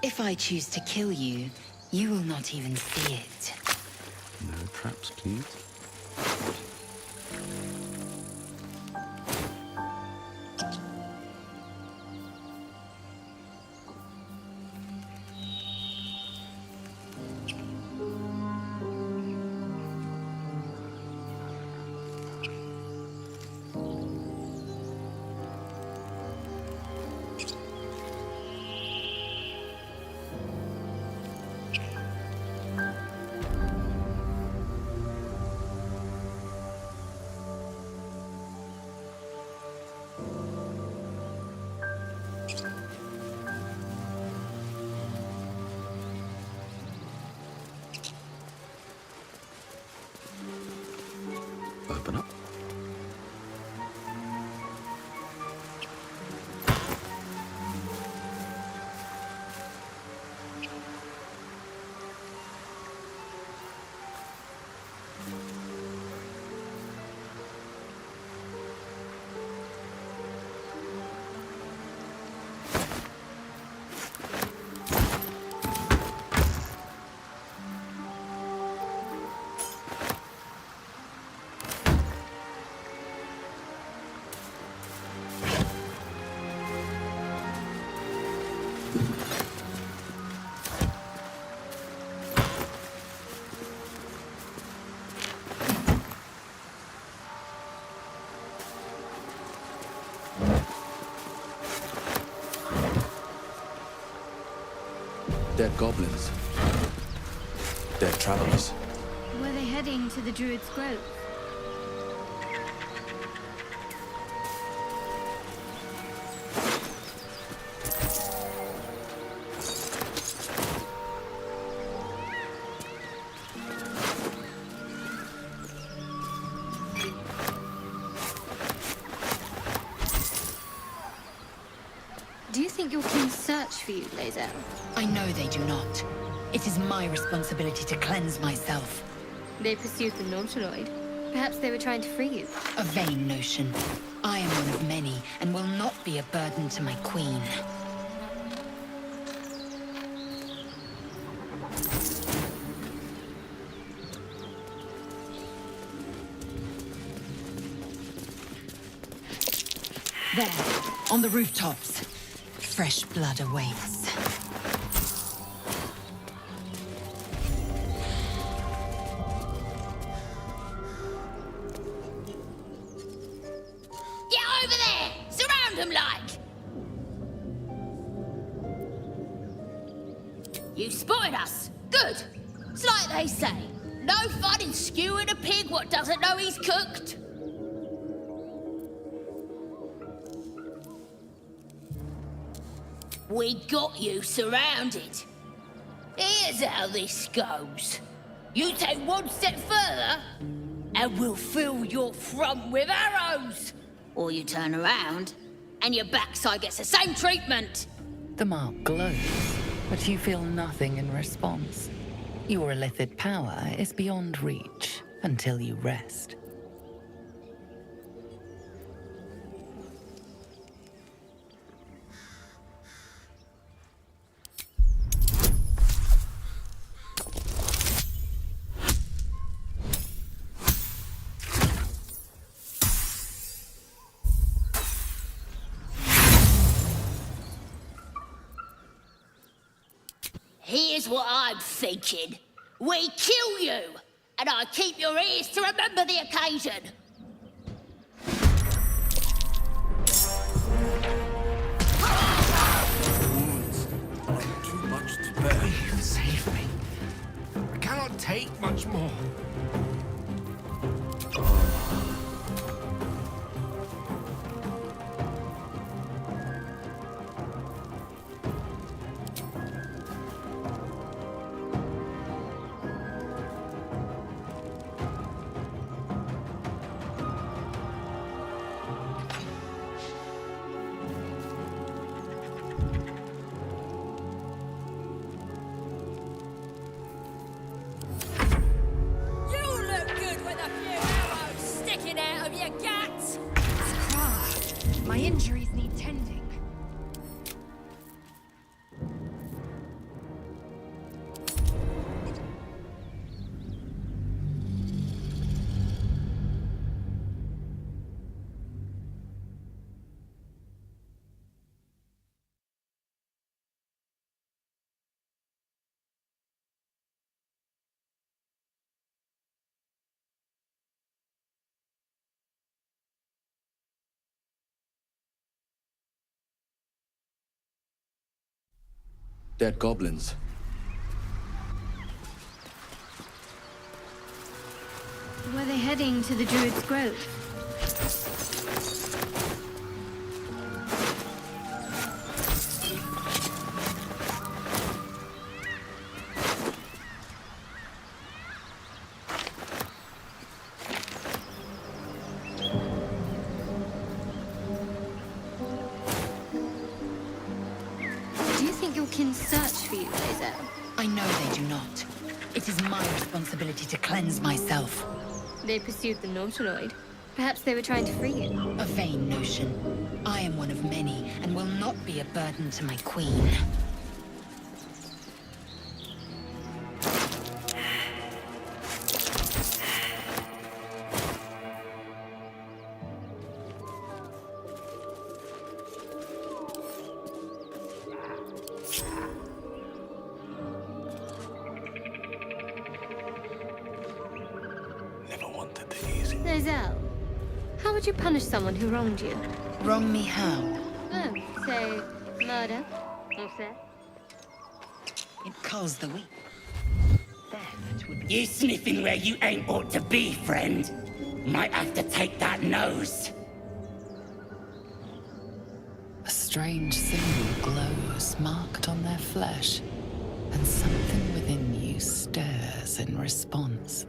If I choose to kill you, you will not even see it. No traps, please. Open up. Dead goblins. Dead travelers. Were they heading to the Druid's Grove? Do you think your kin search for you, Lae'zel? I know they do not. It is my responsibility to cleanse myself. They pursued the Nautiloid. Perhaps they were trying to free you. A vain notion. I am one of many, and will not be a burden to my queen. There, on the rooftops. Fresh blood awaits. Get over there! Surround them like! You spotted us. Good. It's like they say. No fun in skewing a pig what doesn't know he's cooked. We got you surrounded. Here's how this goes. You take one step further, and we'll fill your front with arrows. Or you turn around, and your backside gets the same treatment. The mark glows, but you feel nothing in response. Your illithid power is beyond reach until you rest. Here's what I'm thinking. We kill you, and I keep your ears to remember the occasion. Wounds are too much to bear. You saved me. can't take much more. My injuries need tending. Dead goblins. Were they heading to the Druid's Grove? Do you think your kin search for you, Lae'zel? I know they do not. It is my responsibility to cleanse myself. They pursued the Nautiloid. Perhaps they were trying to free you. A vain notion. I am one of many, and will not be a burden to my queen. Lae'zel, how would you punish someone who wronged you? Wrong me how? Oh, say, murder or theft? It calls the weak. You sniffing where you ain't ought to be, friend. Might have to take that nose. A strange symbol glows, marked on their flesh, and something within you stirs in response.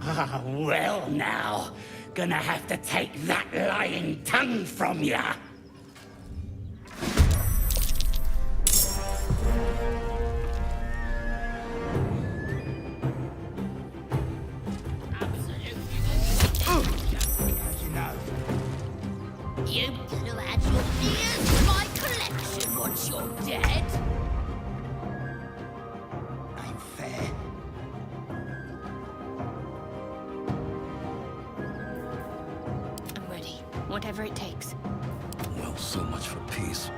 Ah, well now. Gonna have to take that lying tongue from ya. You blew out your ears for my collection once you're dead. Ain't fair. I'm ready. Whatever it takes. Well, so much for peace.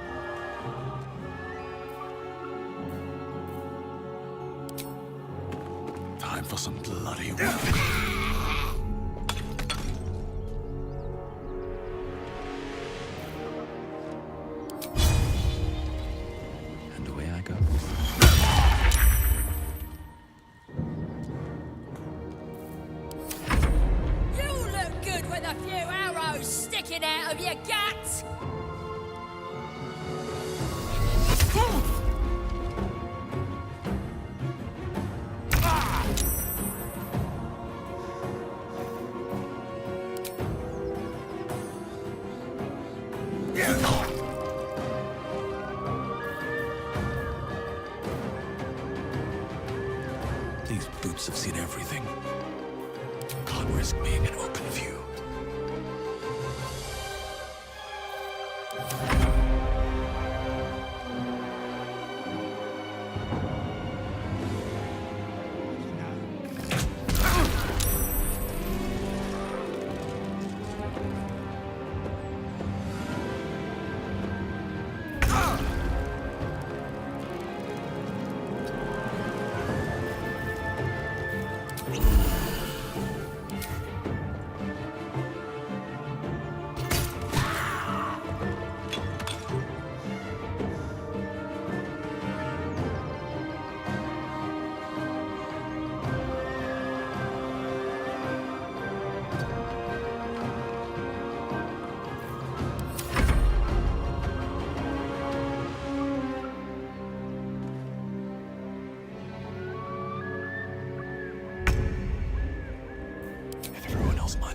Time for some bloody work. And away I go. You look good with a few arrows sticking out of your guts. These boots have seen everything. Can't risk being in open view.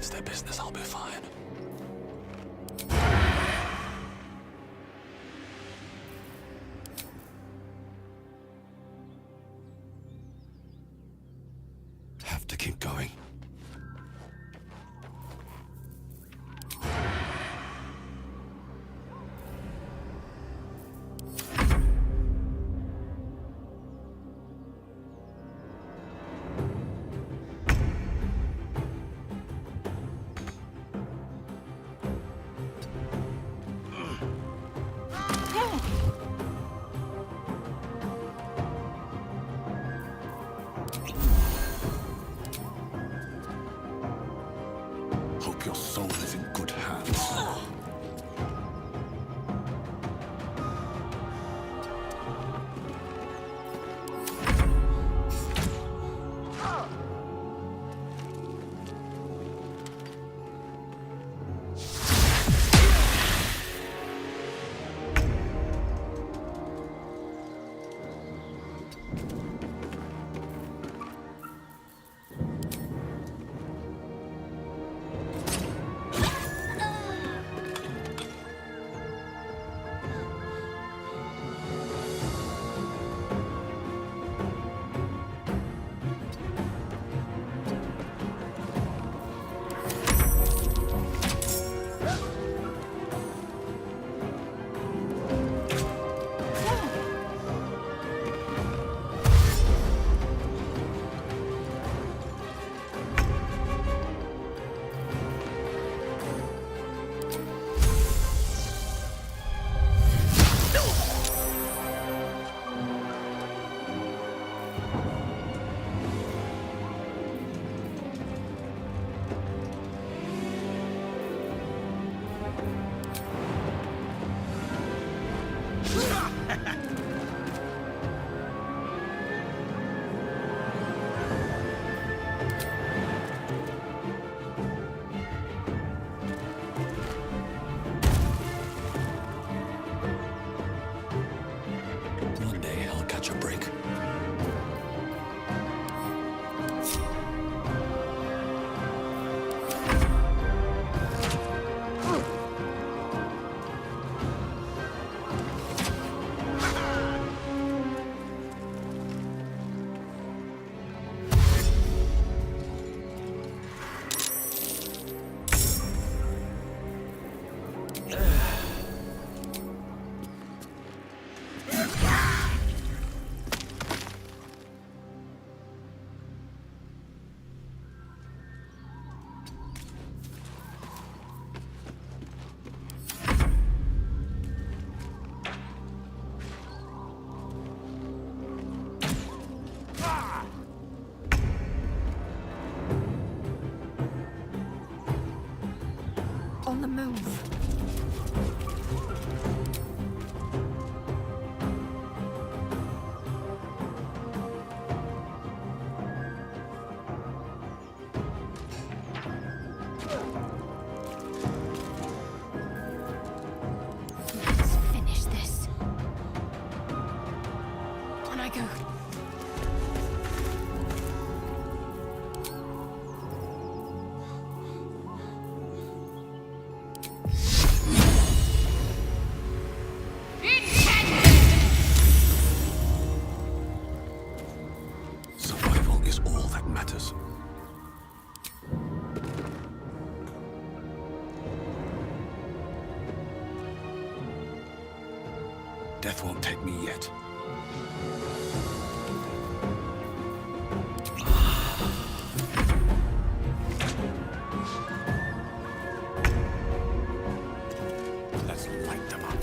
It's their business, I'll be fine. Have to keep going. Hope your soul is in good hands. One day I'll catch a break. On the move. Let's finish this. On I go. Survival is all that matters. Death won't take me yet. Let's light them up.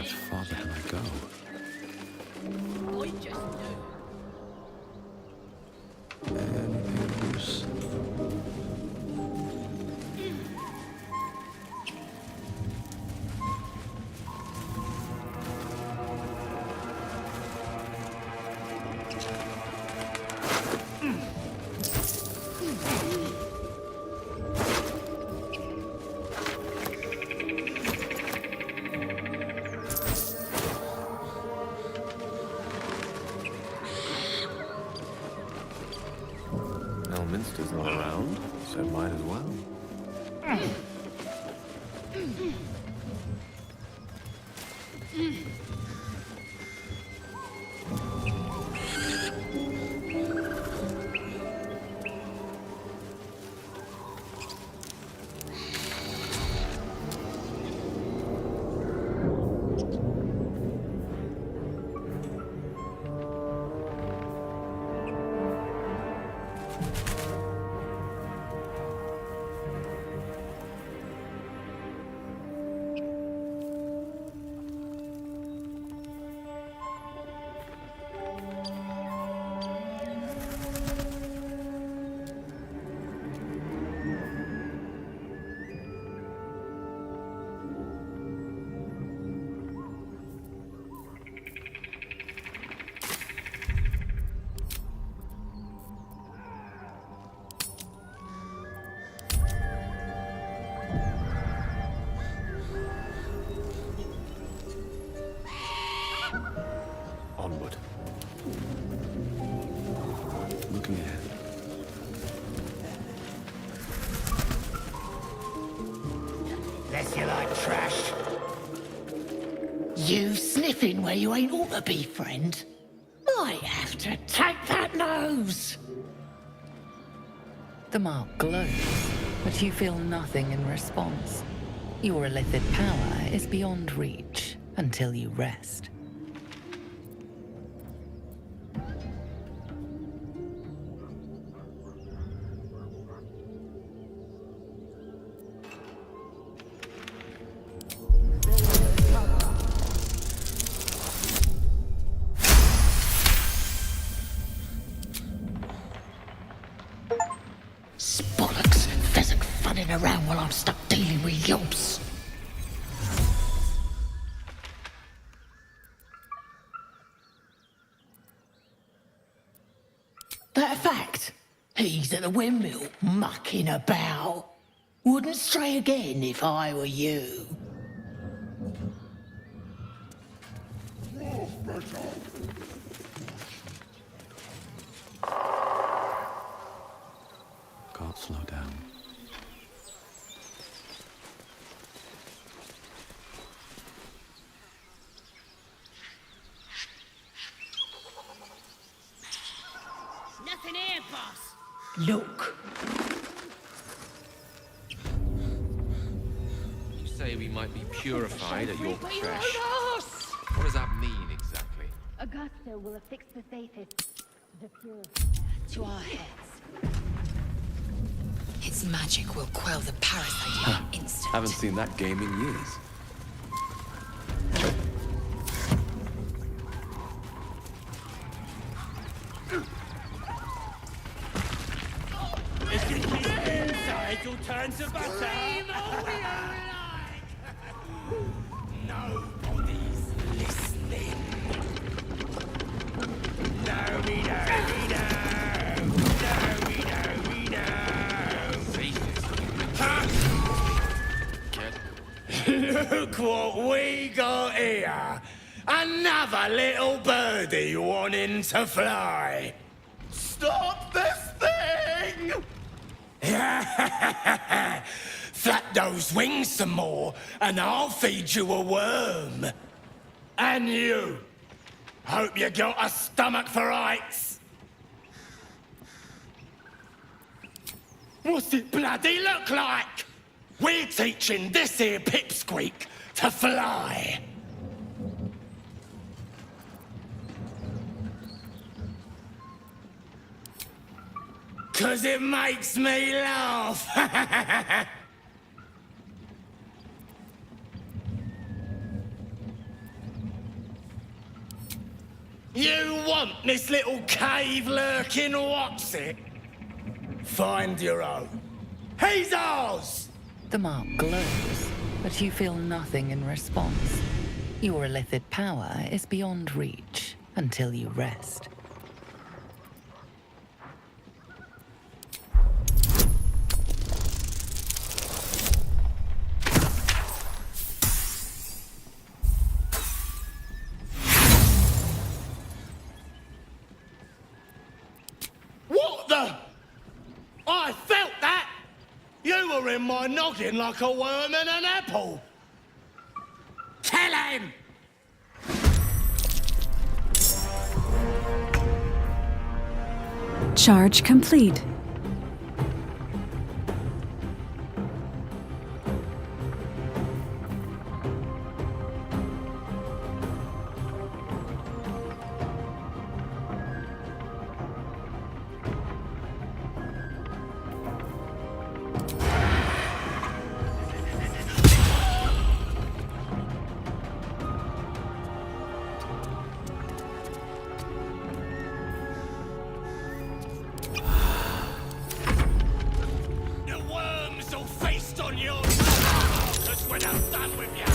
much farther can I go? I just knew. Anything loose? Elminster's not around, so might as well. Onward. Looking ahead. Less you like trash. You sniffing where you ain't ought to be, friend. Might have to take that nose. The mark glows, but you feel nothing in response. Your illithid power is beyond reach until you rest. Bollocks, pheasant funning around while I'm stuck dealing with yobs. That fact, he's at the windmill mucking about. Wouldn't stray again if I were you. Can't slow down. Nothing here, boss. Look. You say we might be purified at your creche. us! What does that mean exactly? Augusto will affix the stasis. The pure To our heads. Its magic will quell the parasite in an instant. Haven't seen that game in years. If you keep it inside, you'll turn to butter. Nobody's listening. No, we know, we know. No, we know, we know. Look what we got here. Another little birdie wanting to fly. Stop this thing! Flap those wings some more, and I'll feed you a worm. And you. Hope you got a stomach for heights. What's it bloody look like? We're teaching this here pipsqueak to fly. 'Cause it makes me laugh. You want this little cave lurking what's it? Find your own. He's ours! The mark glows, but you feel nothing in response. Your illithid power is beyond reach until you rest. What the? I felt that! You were in my noggin like a worm in an apple! Tell him! Charge complete. The worms will feast on your because when I'm done with you.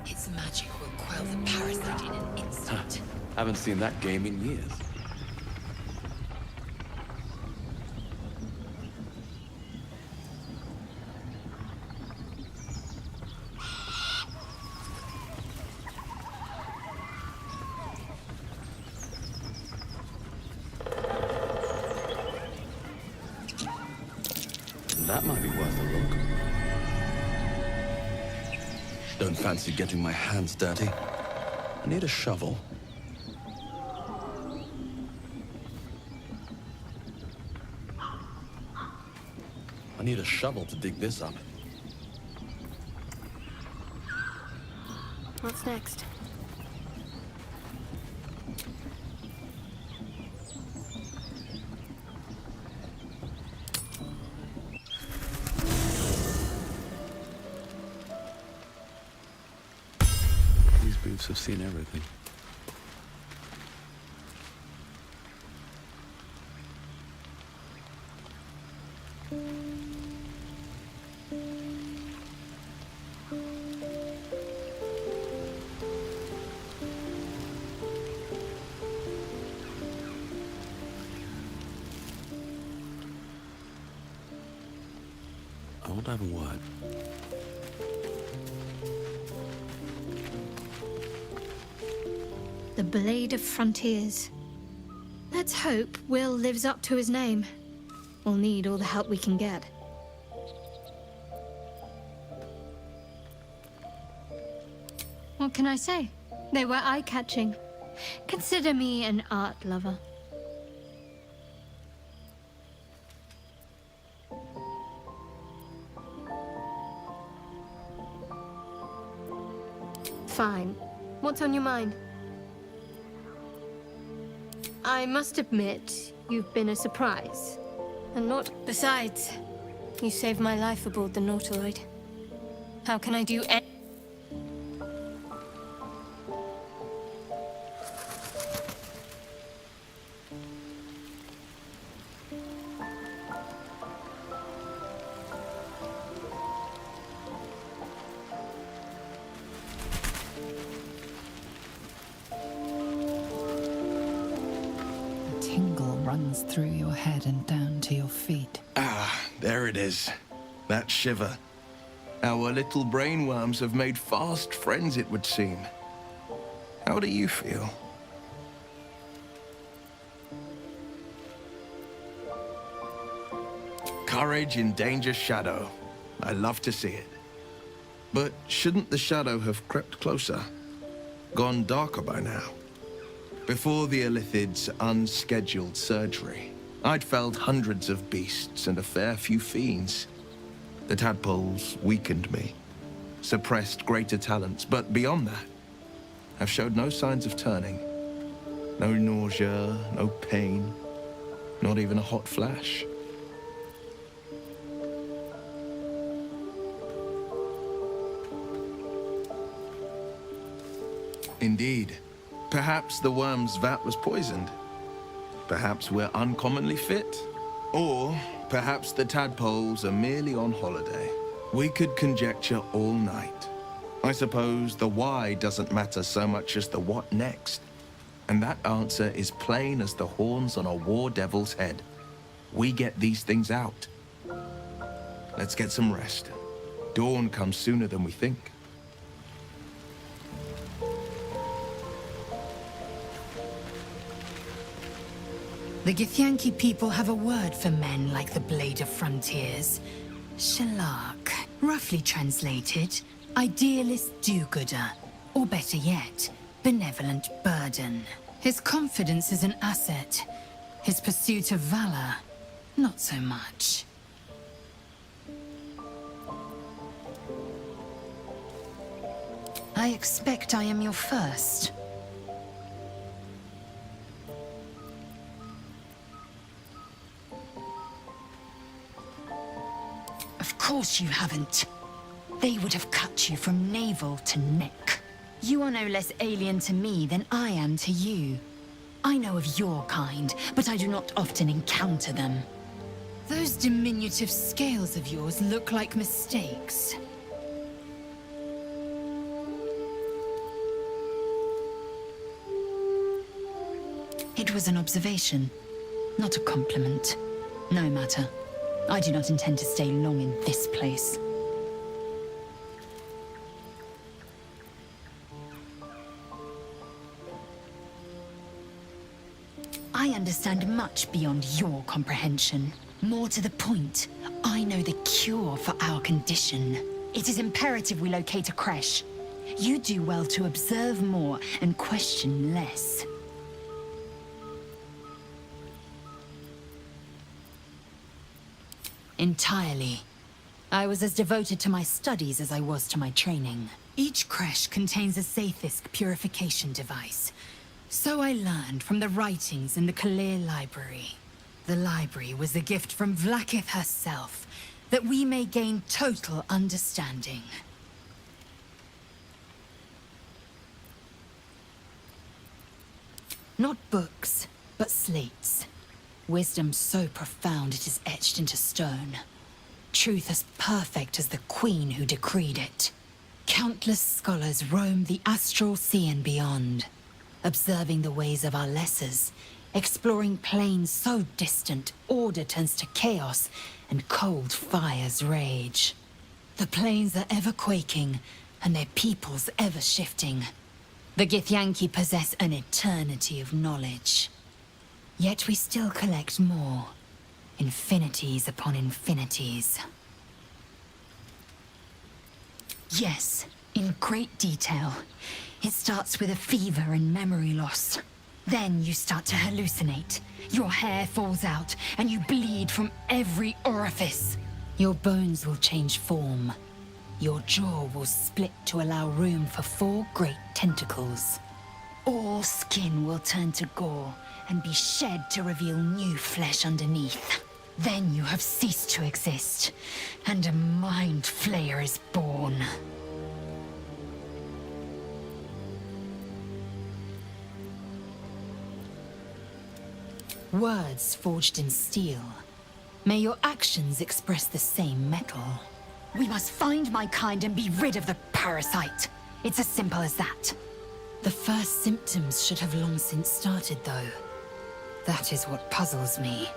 Its magic will quell the parasite in an instant. Haven't seen that game in years. That might be worth a look. Don't fancy getting my hands dirty. I need a shovel. I need a shovel to dig this up. What's next? These boots have seen everything. I want to have a word. The Blade of Frontiers. Let's hope Will lives up to his name. We'll need all the help we can get. What can I say? They were eye-catching. Consider me an art lover. Fine. What's on your mind? I must admit, you've been a surprise. And not... Besides, you saved my life aboard the Nautiloid. How can I do any... Runs through your head and down to your feet. Ah, there it is. That shiver. Our little brainworms have made fast friends, it would seem. How do you feel? Courage in danger's shadow. I love to see it. But shouldn't the shadow have crept closer? Gone darker by now? Before the Illithid's unscheduled surgery, I'd felled hundreds of beasts and a fair few fiends. The tadpoles weakened me, suppressed greater talents, but beyond that, I've showed no signs of turning. No nausea, no pain, not even a hot flash. Indeed. Perhaps the worm's vat was poisoned. Perhaps we're uncommonly fit. Or perhaps the tadpoles are merely on holiday. We could conjecture all night. I suppose the why doesn't matter so much as the what next. And that answer is plain as the horns on a war devil's head. We get these things out. Let's get some rest. Dawn comes sooner than we think. The Githyanki people have a word for men like the Blade of Frontiers. Shalak. Roughly translated, idealist do-gooder. Or better yet, benevolent burden. His confidence is an asset. His pursuit of valor, not so much. I expect I am your first. Of course you haven't. They would have cut you from navel to neck. You are no less alien to me than I am to you. I know of your kind, but I do not often encounter them. Those diminutive scales of yours look like mistakes. It was an observation, not a compliment. No matter. I do not intend to stay long in this place. I understand much beyond your comprehension. More to the point, I know the cure for our condition. It is imperative we locate a creche. You do well to observe more and question less. Entirely. I was as devoted to my studies as I was to my training. Each creche contains a Zaithisk purification device. So I learned from the writings in the Kalir Library. The library was a gift from Vlaakith herself, that we may gain total understanding. Not books, but slates. Wisdom so profound it is etched into stone. Truth as perfect as the queen who decreed it. Countless scholars roam the astral sea and beyond, observing the ways of our lessers, exploring planes so distant order turns to chaos and cold fires rage. The planes are ever quaking, and their peoples ever shifting. The Githyanki possess an eternity of knowledge. Yet we still collect more. Infinities upon infinities. Yes, in great detail. It starts with a fever and memory loss. Then you start to hallucinate. Your hair falls out, and you bleed from every orifice. Your bones will change form. Your jaw will split to allow room for 4 great tentacles. All skin will turn to gore and be shed to reveal new flesh underneath. Then you have ceased to exist, and a mind flayer is born. Words forged in steel. May your actions express the same metal. We must find my kind and be rid of the parasite. It's as simple as that. The first symptoms should have long since started, though. That is what puzzles me.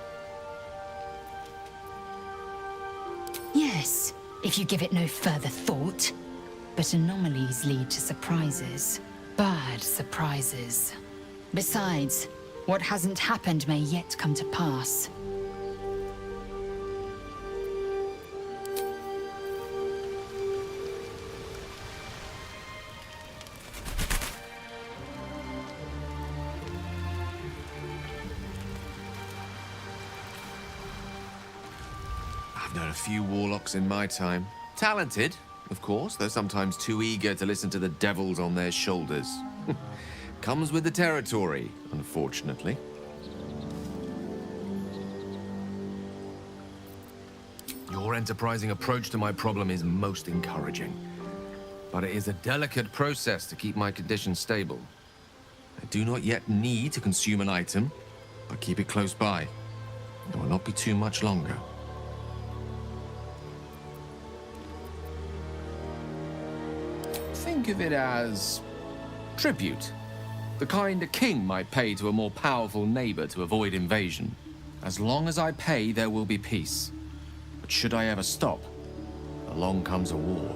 Yes, if you give it no further thought. But anomalies lead to surprises. Bad surprises. Besides, what hasn't happened may yet come to pass. I've known a few warlocks in my time. Talented, of course, though sometimes too eager to listen to the devils on their shoulders. Comes with the territory, unfortunately. Your enterprising approach to my problem is most encouraging. But it is a delicate process to keep my condition stable. I do not yet need to consume an item, but keep it close by. It will not be too much longer. Think of it as tribute. The kind a king might pay to a more powerful neighbor to avoid invasion. As long as I pay, there will be peace. But should I ever stop, along comes a war.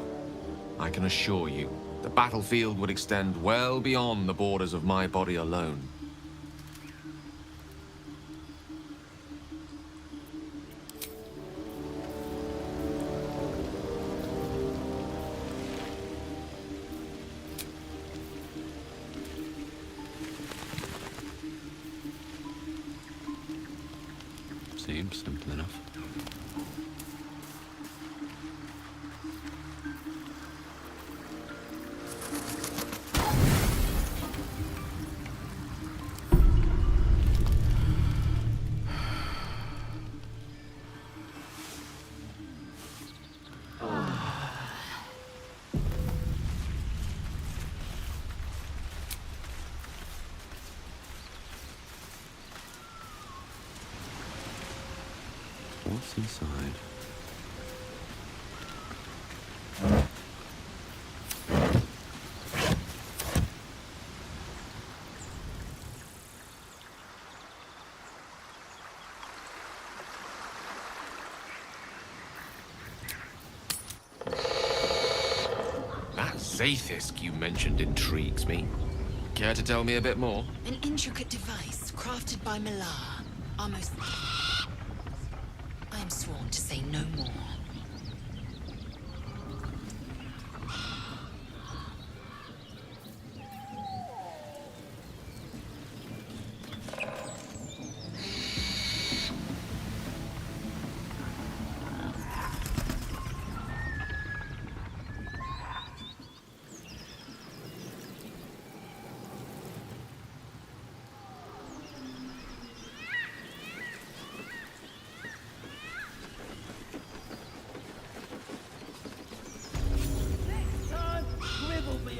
I can assure you, the battlefield would extend well beyond the borders of my body alone. Seems simple enough. What's inside? That Zaithisk you mentioned intrigues me. Care to tell me a bit more? An intricate device crafted by Milar. Almost... I I'm sworn to say no more.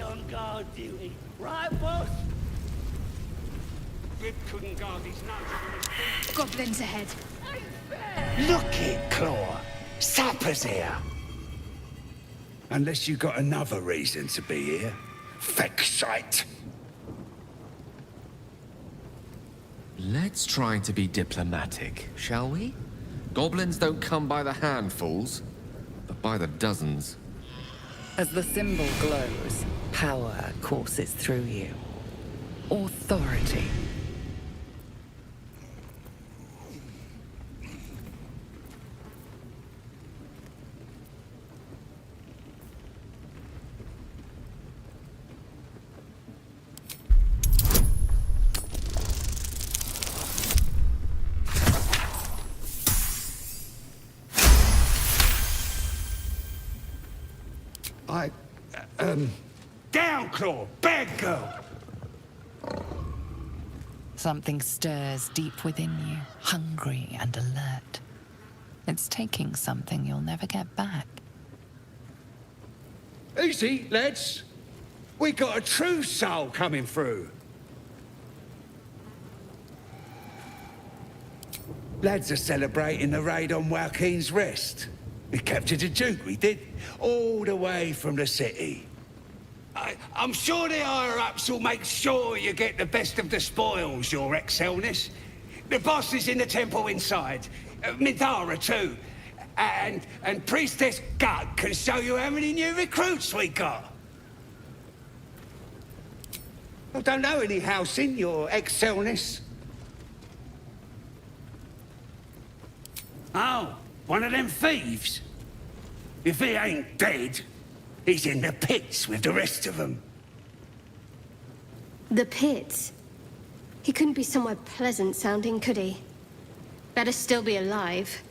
On guard duty, right, boss? Rip couldn't guard his nose. Goblins ahead. Look it, Claw. Sapper's here. Unless you got another reason to be here. Feck shite. Let's try to be diplomatic, shall we? Goblins don't come by the handfuls, but by the dozens. As the symbol glows, power courses through you. Authority. Down, Claw! Bad girl! Something stirs deep within you, hungry and alert. It's taking something you'll never get back. Easy, lads. We got a true soul coming through. Lads are celebrating the raid on Joaquin's Rest. We captured a Duke, we did, all the way from the city. I'm sure the higher-ups will make sure you get the best of the spoils, Your Excelleness. The boss is in the temple inside. Midara, too. And Priestess Gut can show you how many new recruits we got. I don't know any house in, Your Excelleness. Oh, one of them thieves? If he ain't dead, he's in the pits with the rest of them. The pits? He couldn't be somewhere pleasant sounding, could he? Better still be alive.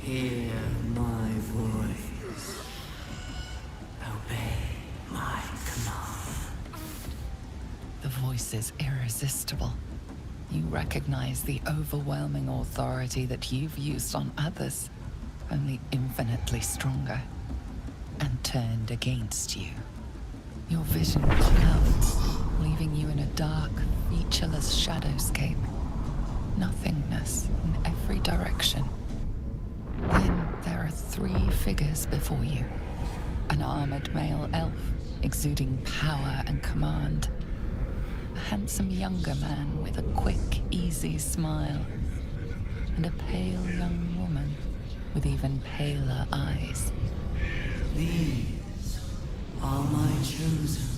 Hear my voice. Obey my command. The voice is irresistible. You recognize the overwhelming authority that you've used on others, only infinitely stronger, and turned against you. Your vision clouds, leaving you in a dark, featureless shadowscape. Nothingness in every direction. Then there are three figures before you. An armored male elf, exuding power and command. A handsome younger man with a quick, easy smile. And a pale young woman with even paler eyes. These are my chosen.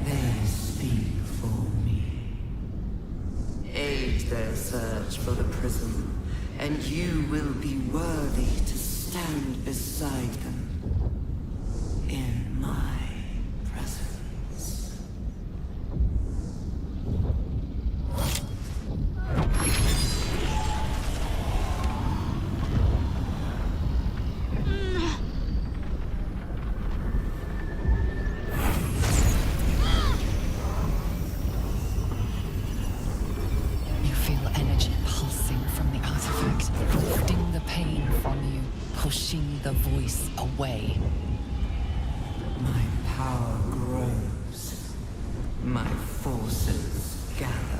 They speak for me. Aid their search for the prism, and you will be worthy to stand beside them in my presence. Pushing the voice away. My power grows. My forces gather.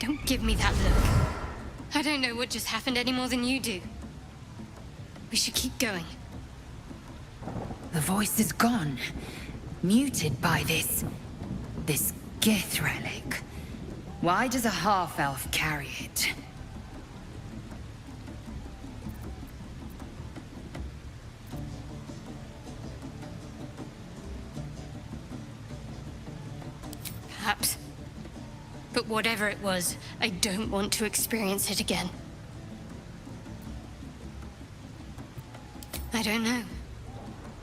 Don't give me that look. I don't know what just happened any more than you do. We should keep going. The voice is gone. Muted by this Gith relic. Why does a half-elf carry it? Perhaps. But whatever it was, I don't want to experience it again. I don't know.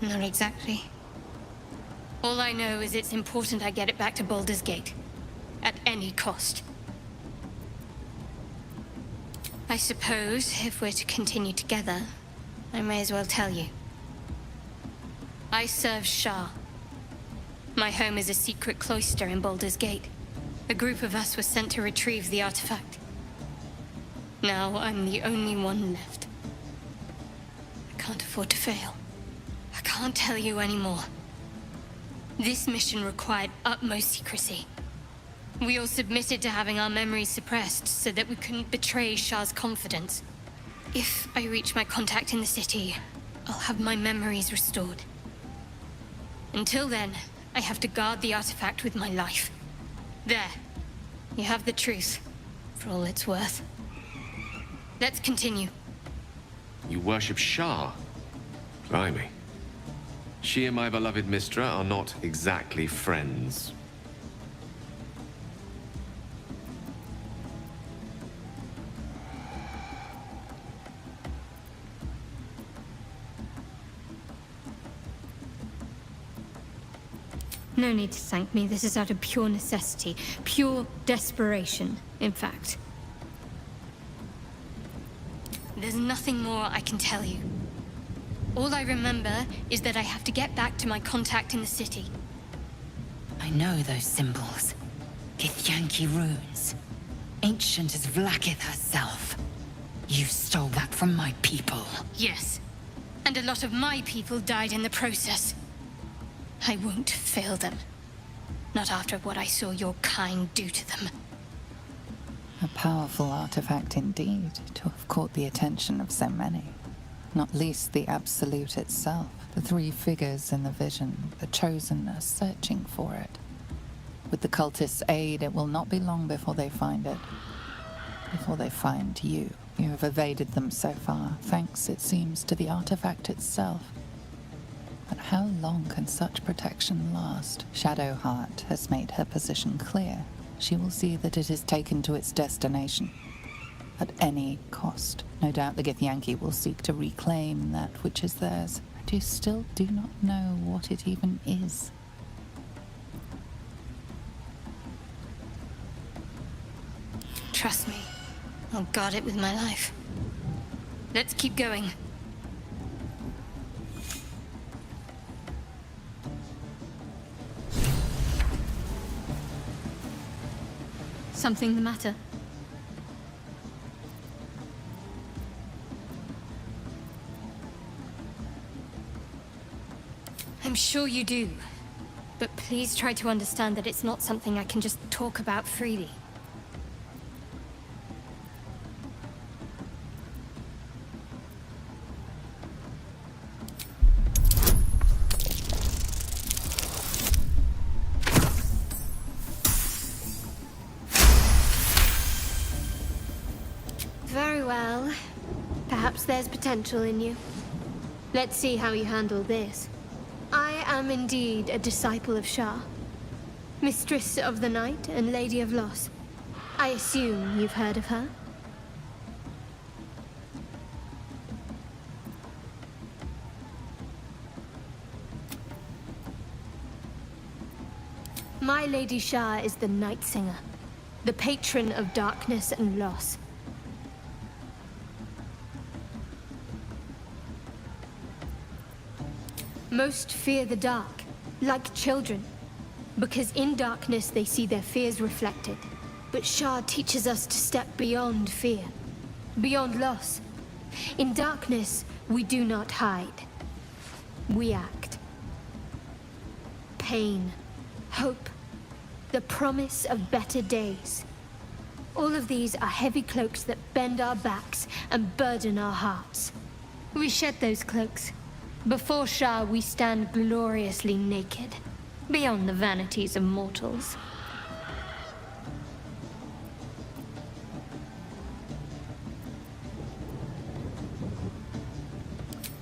Not exactly. All I know is it's important I get it back to Baldur's Gate. At any cost. I suppose, if we're to continue together, I may as well tell you. I serve Shah. My home is a secret cloister in Baldur's Gate. A group of us was sent to retrieve the artifact. Now I'm the only one left. I can't afford to fail. I can't tell you anymore. This mission required utmost secrecy. We all submitted to having our memories suppressed so that we couldn't betray Shah's confidence. If I reach my contact in the city, I'll have my memories restored. Until then, I have to guard the artifact with my life. There. You have the truth, for all it's worth. Let's continue. You worship Shah? Blimey. She and my beloved Mistra are not exactly friends. No need to thank me. This is out of pure necessity. Pure desperation, in fact. There's nothing more I can tell you. All I remember is that I have to get back to my contact in the city. I know those symbols. Githyanki runes. Ancient as Vlaakith herself. You stole that from my people. Yes. And a lot of my people died in the process. I won't fail them. Not after what I saw your kind do to them. A powerful artifact indeed, to have caught the attention of so many. Not least the Absolute itself, the three figures in the vision, the Chosen are searching for it. With the cultists' aid, it will not be long before they find it. Before they find you. You have evaded them so far, thanks, it seems, to the artifact itself. But how long can such protection last? Shadowheart has made her position clear. She will see that it is taken to its destination. At any cost. No doubt the Githyanki will seek to reclaim that which is theirs. But you still do not know what it even is. Trust me. I'll guard it with my life. Let's keep going. Something the matter? I'm sure you do. But please try to understand that it's not something I can just talk about freely. Very well. Perhaps there's potential in you. Let's see how you handle this. I am indeed a disciple of Shah. Mistress of the Night and Lady of Loss. I assume you've heard of her? My Lady Shah is the Night Singer, the patron of darkness and loss. Most fear the dark, like children, because in darkness they see their fears reflected. But Shah teaches us to step beyond fear, beyond loss. In darkness, we do not hide. We act. Pain, hope, the promise of better days. All of these are heavy cloaks that bend our backs and burden our hearts. We shed those cloaks. Before Shah, we stand gloriously naked, beyond the vanities of mortals.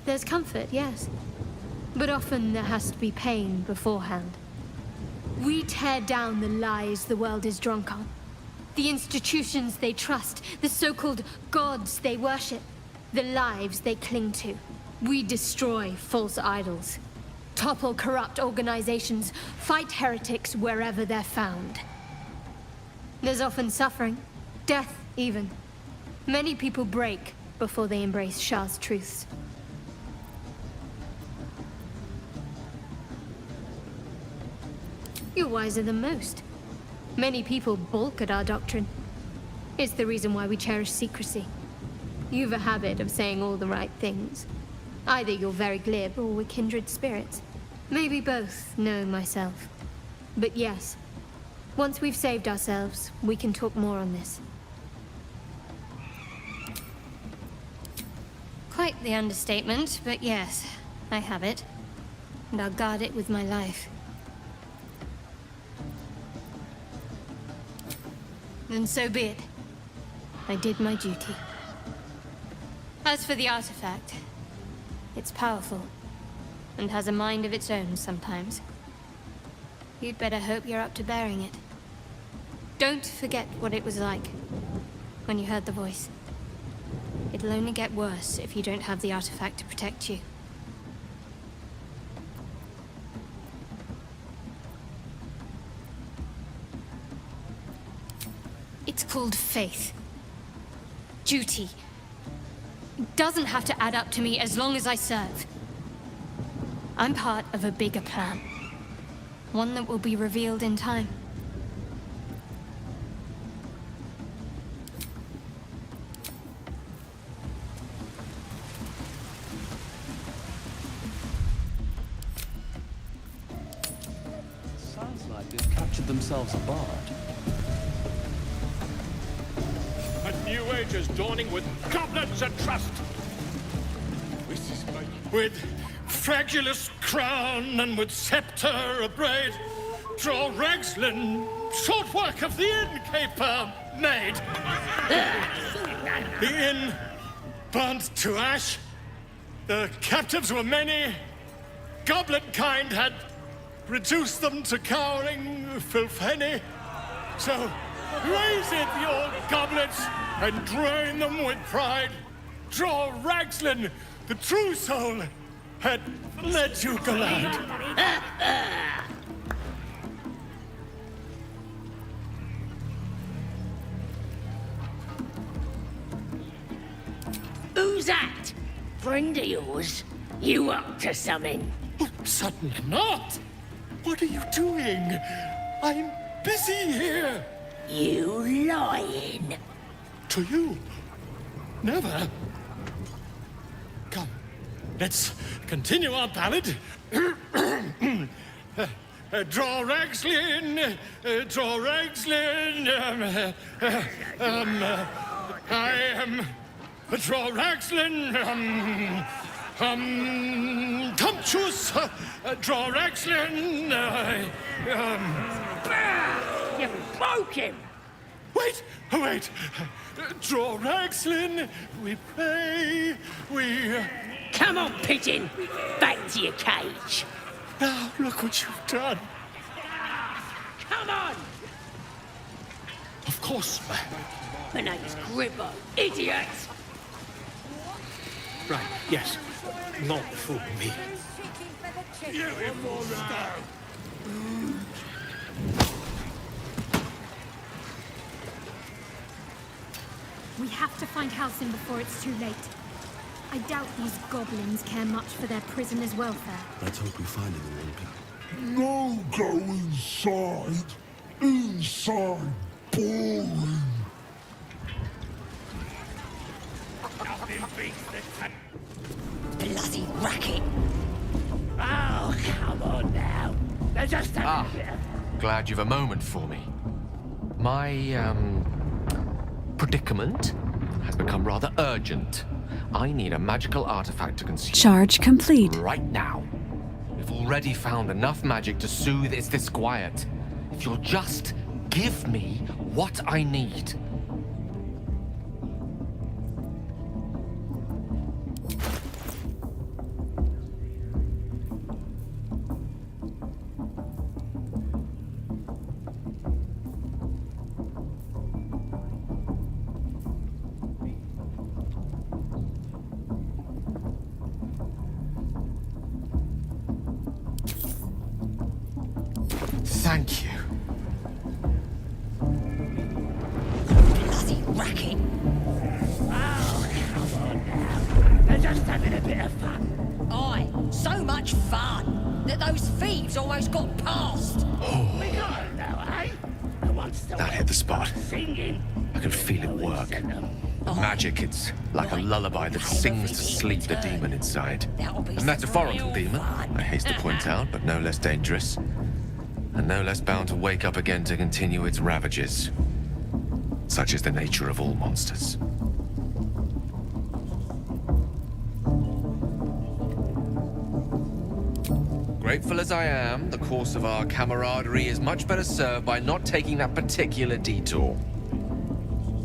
There's comfort, yes. But often there has to be pain beforehand. We tear down the lies the world is drunk on. The institutions they trust, the so-called gods they worship, the lives they cling to. We destroy false idols, topple corrupt organizations, fight heretics wherever they're found. There's often suffering, death even. Many people break before they embrace Shah's truths. You're wiser than most. Many people balk at our doctrine. It's the reason why we cherish secrecy. You've a habit of saying all the right things. Either you're very glib or we're kindred spirits. Maybe both, knowing myself. But yes, once we've saved ourselves, we can talk more on this. Quite the understatement, but yes, I have it. And I'll guard it with my life. Then so be it. I did my duty. As for the artifact, it's powerful, and has a mind of its own sometimes. You'd better hope you're up to bearing it. Don't forget what it was like when you heard the voice. It'll only get worse if you don't have the artifact to protect you. It's called faith. Duty. It doesn't have to add up to me as long as I serve. I'm part of a bigger plan. One that will be revealed in time. Sounds like they've captured themselves a bard. A new age is dawning with goblins and trust. With fragulous crown and with scepter abraid, draw Ragslin, short work of the innkeeper made. The inn burnt to ash. The captives were many. Goblin kind had reduced them to cowering filfenny. So raise it, the old goblets, and drain them with pride. Draw Ragslin, the true soul, had let you glide. Who's that? Friend of yours? You up to something? Certainly not. What are you doing? I'm busy here. You lying. To you? Never. Come, let's continue our ballad. Draw Ragslin, draw Ragslin. I am draw Ragslin. Tumptuous, draw Ragslin. You broke him. Wait, wait. Draw Ragslin, we pray, we... Come on, pigeon. Back to your cage. Now, look what you've done. Come on. Of course, My name's Gribbo, idiot. Right, yes. Not fool me. We have to find Halcyon before it's too late. I doubt these goblins care much for their prisoner's welfare. Let's hope we find him in one piece. No, go inside. Inside. Boring. Bloody racket. Oh, come on now. They're just glad you've a moment for me. My, predicament has become rather urgent. I need a magical artifact to consume. Charge complete. Right now. We've already found enough magic to soothe its disquiet. If you'll just give me what I need. Thank you. Bloody racket. Oh, come on now. They're just having a bit of fun. Aye, so much fun that those thieves almost got past. We got them now, eh? And once the That hit the spot. singing. I can feel it work. Magic, it's like a lullaby that sings to sleep the demon inside. A metaphorical demon, I haste to point out, but no less dangerous. And no less bound to wake up again to continue its ravages. Such is the nature of all monsters. Grateful as I am, the course of our camaraderie is much better served by not taking that particular detour.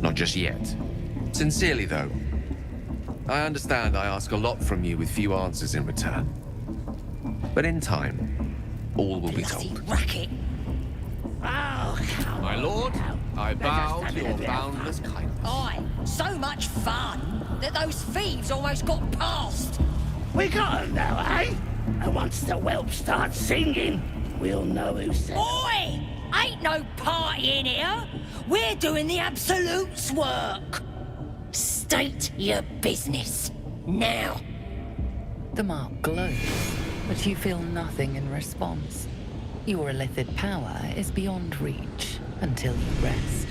Not just yet. Sincerely, though. I understand I ask a lot from you with few answers in return. But in time, all will be told. Racket. Oh, come My lord, I bow to your boundless kindness. Aye, so much fun that those thieves almost got past. We got them now, eh? And once the whelp starts singing, we'll know who said. Oi! Ain't no party in here. We're doing the Absolute's work. State your business. Now. The mark glows, but you feel nothing in response. Your illithid power is beyond reach until you rest.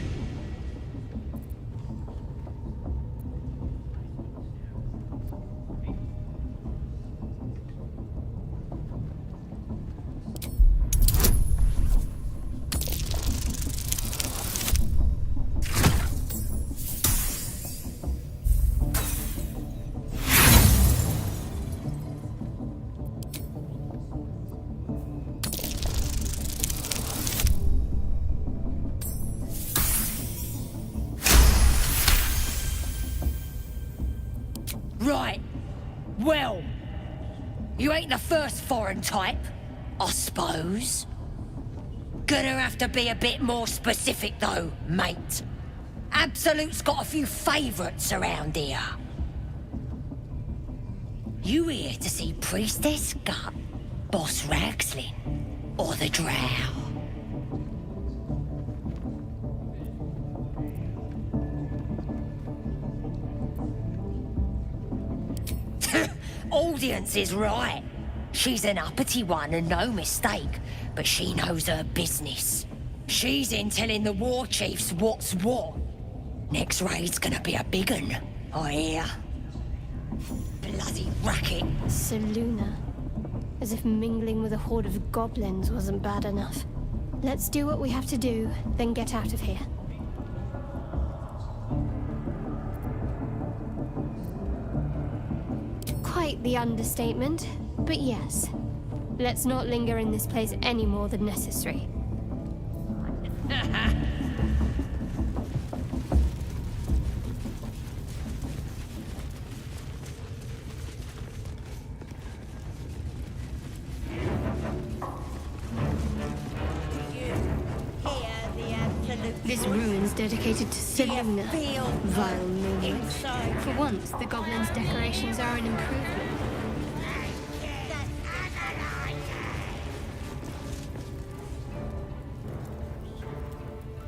Right. Well, you ain't the first foreign type, I suppose. Gonna have to be a bit more specific, though, mate. Absolute's got a few favourites around here. You here to see Priestess Gut, Boss Ragslin, or the Drow? Audience is right. She's an uppity one and no mistake, but she knows her business. She's in telling the war chiefs what's what. Next raid's gonna be a big un, I hear. Bloody racket. Seluna. As if mingling with a horde of goblins wasn't bad enough. Let's do what we have to do, then get out of here. Quite the understatement, but yes. Let's not linger in this place any more than necessary. This ruin's dedicated to Seluna. Vile moonlight. For once, the goblins' decorations are an improvement.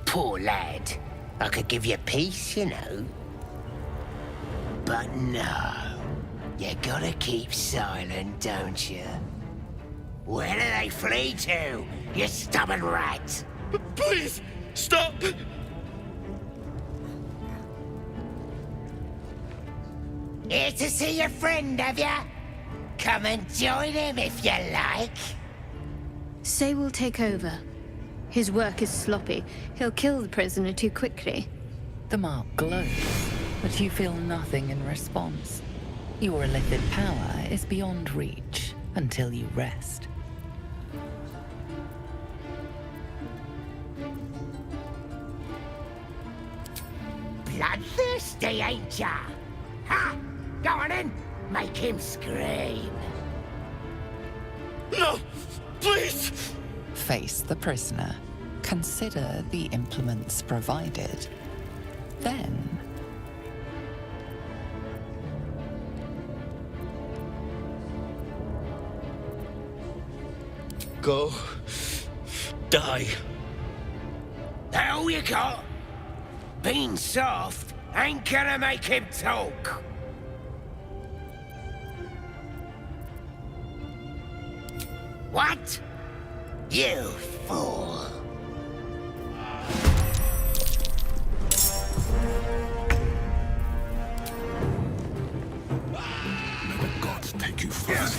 Poor lad. I could give you peace, you know. But no. You gotta keep silent, don't you? Where do they flee to, you stubborn rat? Please, stop! Here to see your friend, have ya? Come and join him if you like. Say will take over. His work is sloppy. He'll kill the prisoner too quickly. The mark glows, but you feel nothing in response. Your illicit power is beyond reach until you rest. Bloodthirsty, ain't ya? Ha! Go on in, make him scream. No! Please! Face the prisoner. Consider the implements provided. Then... Go. Die. That all you got? Being soft ain't gonna make him talk. What? You fool. May the gods take you first.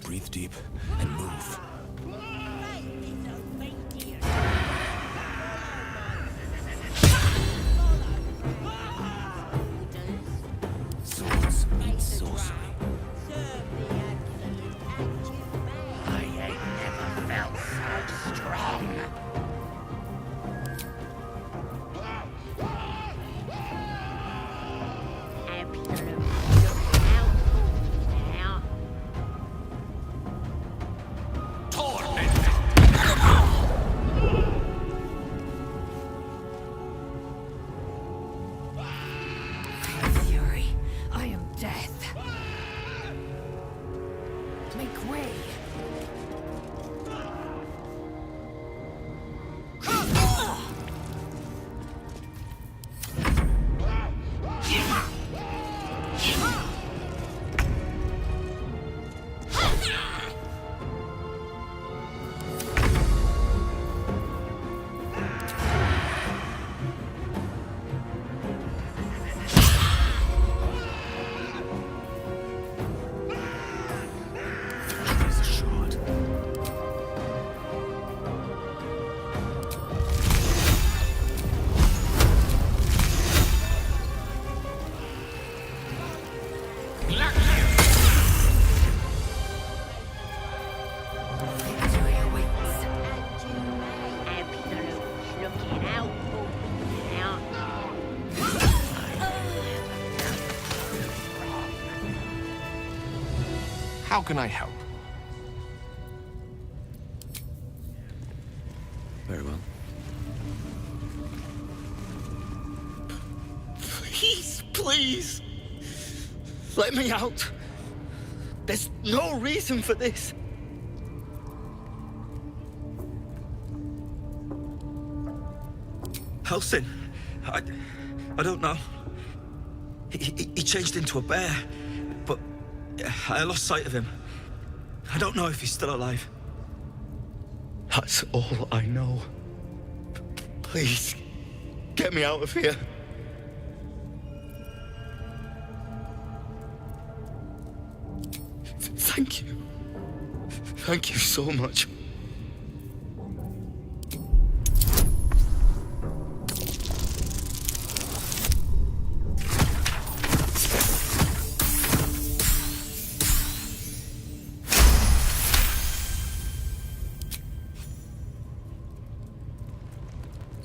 Breathe deep and move. Swords meet sorcery. I ain't never felt so strong. Fury, I am death. Make way. He's a How can I help? Very well. Please, please! Let me out! There's no reason for this! Helsing, I don't know. He changed into a bear, but I lost sight of him. I don't know if he's still alive. That's all I know. Please, get me out of here. Thank you. Thank you so much.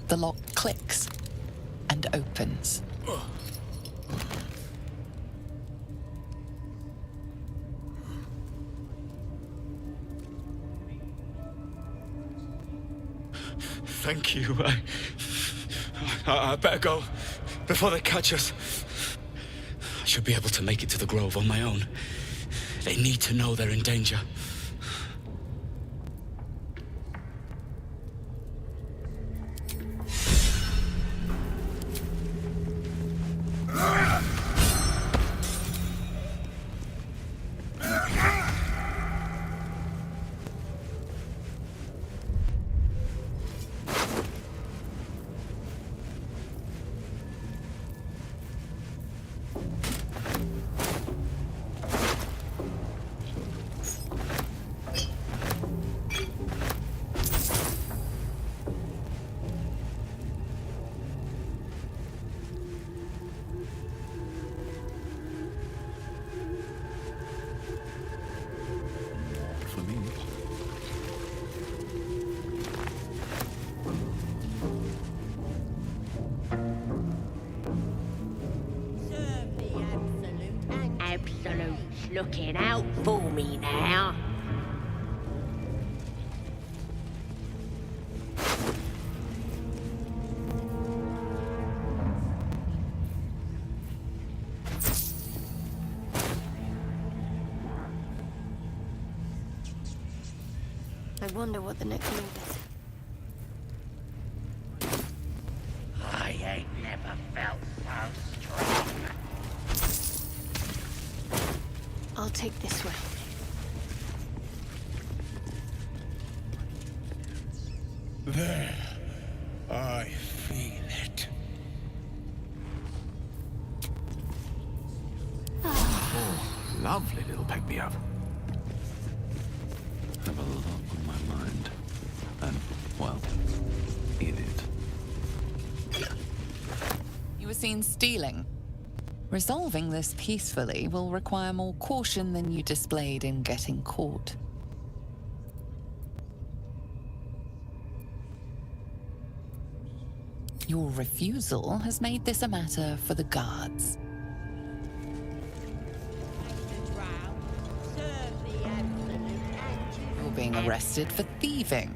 The lock clicks and opens. Thank you. I better go before they catch us. I should be able to make it to the Grove on my own. They need to know they're in danger. Looking out for me now. I wonder what the next move is. I ain't never felt so strong. I'll take this way. There. I feel it. Lovely little pick-me-up. Have a lot on my mind. And, well, in it. You were seen stealing. Resolving this peacefully will require more caution than you displayed in getting caught. Your refusal has made this a matter for the guards. You're being arrested for thieving,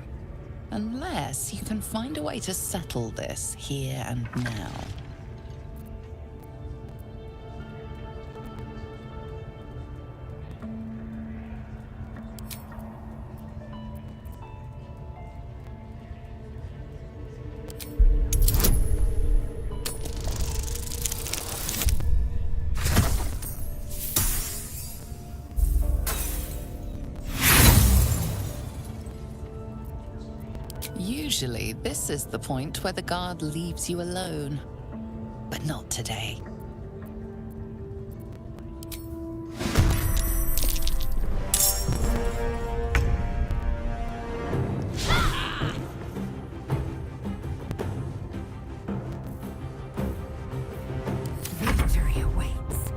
unless you can find a way to settle this here and now. Usually, this is the point where the guard leaves you alone. But not today. Victory awaits.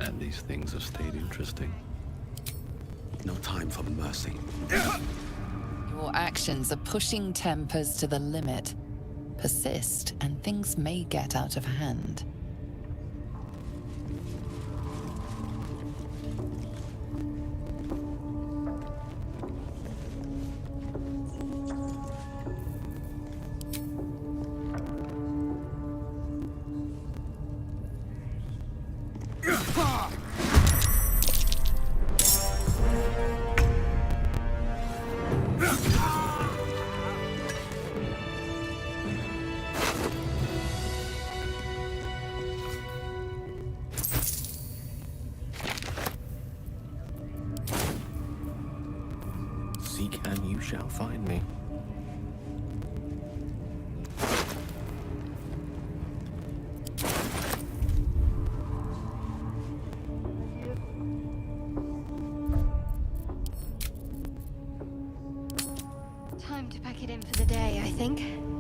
And these things have stayed interesting. No time for mercy. Your actions are pushing tempers to the limit. Persist, and things may get out of hand. Seek and you shall find me. Time to pack it in for the day, I think.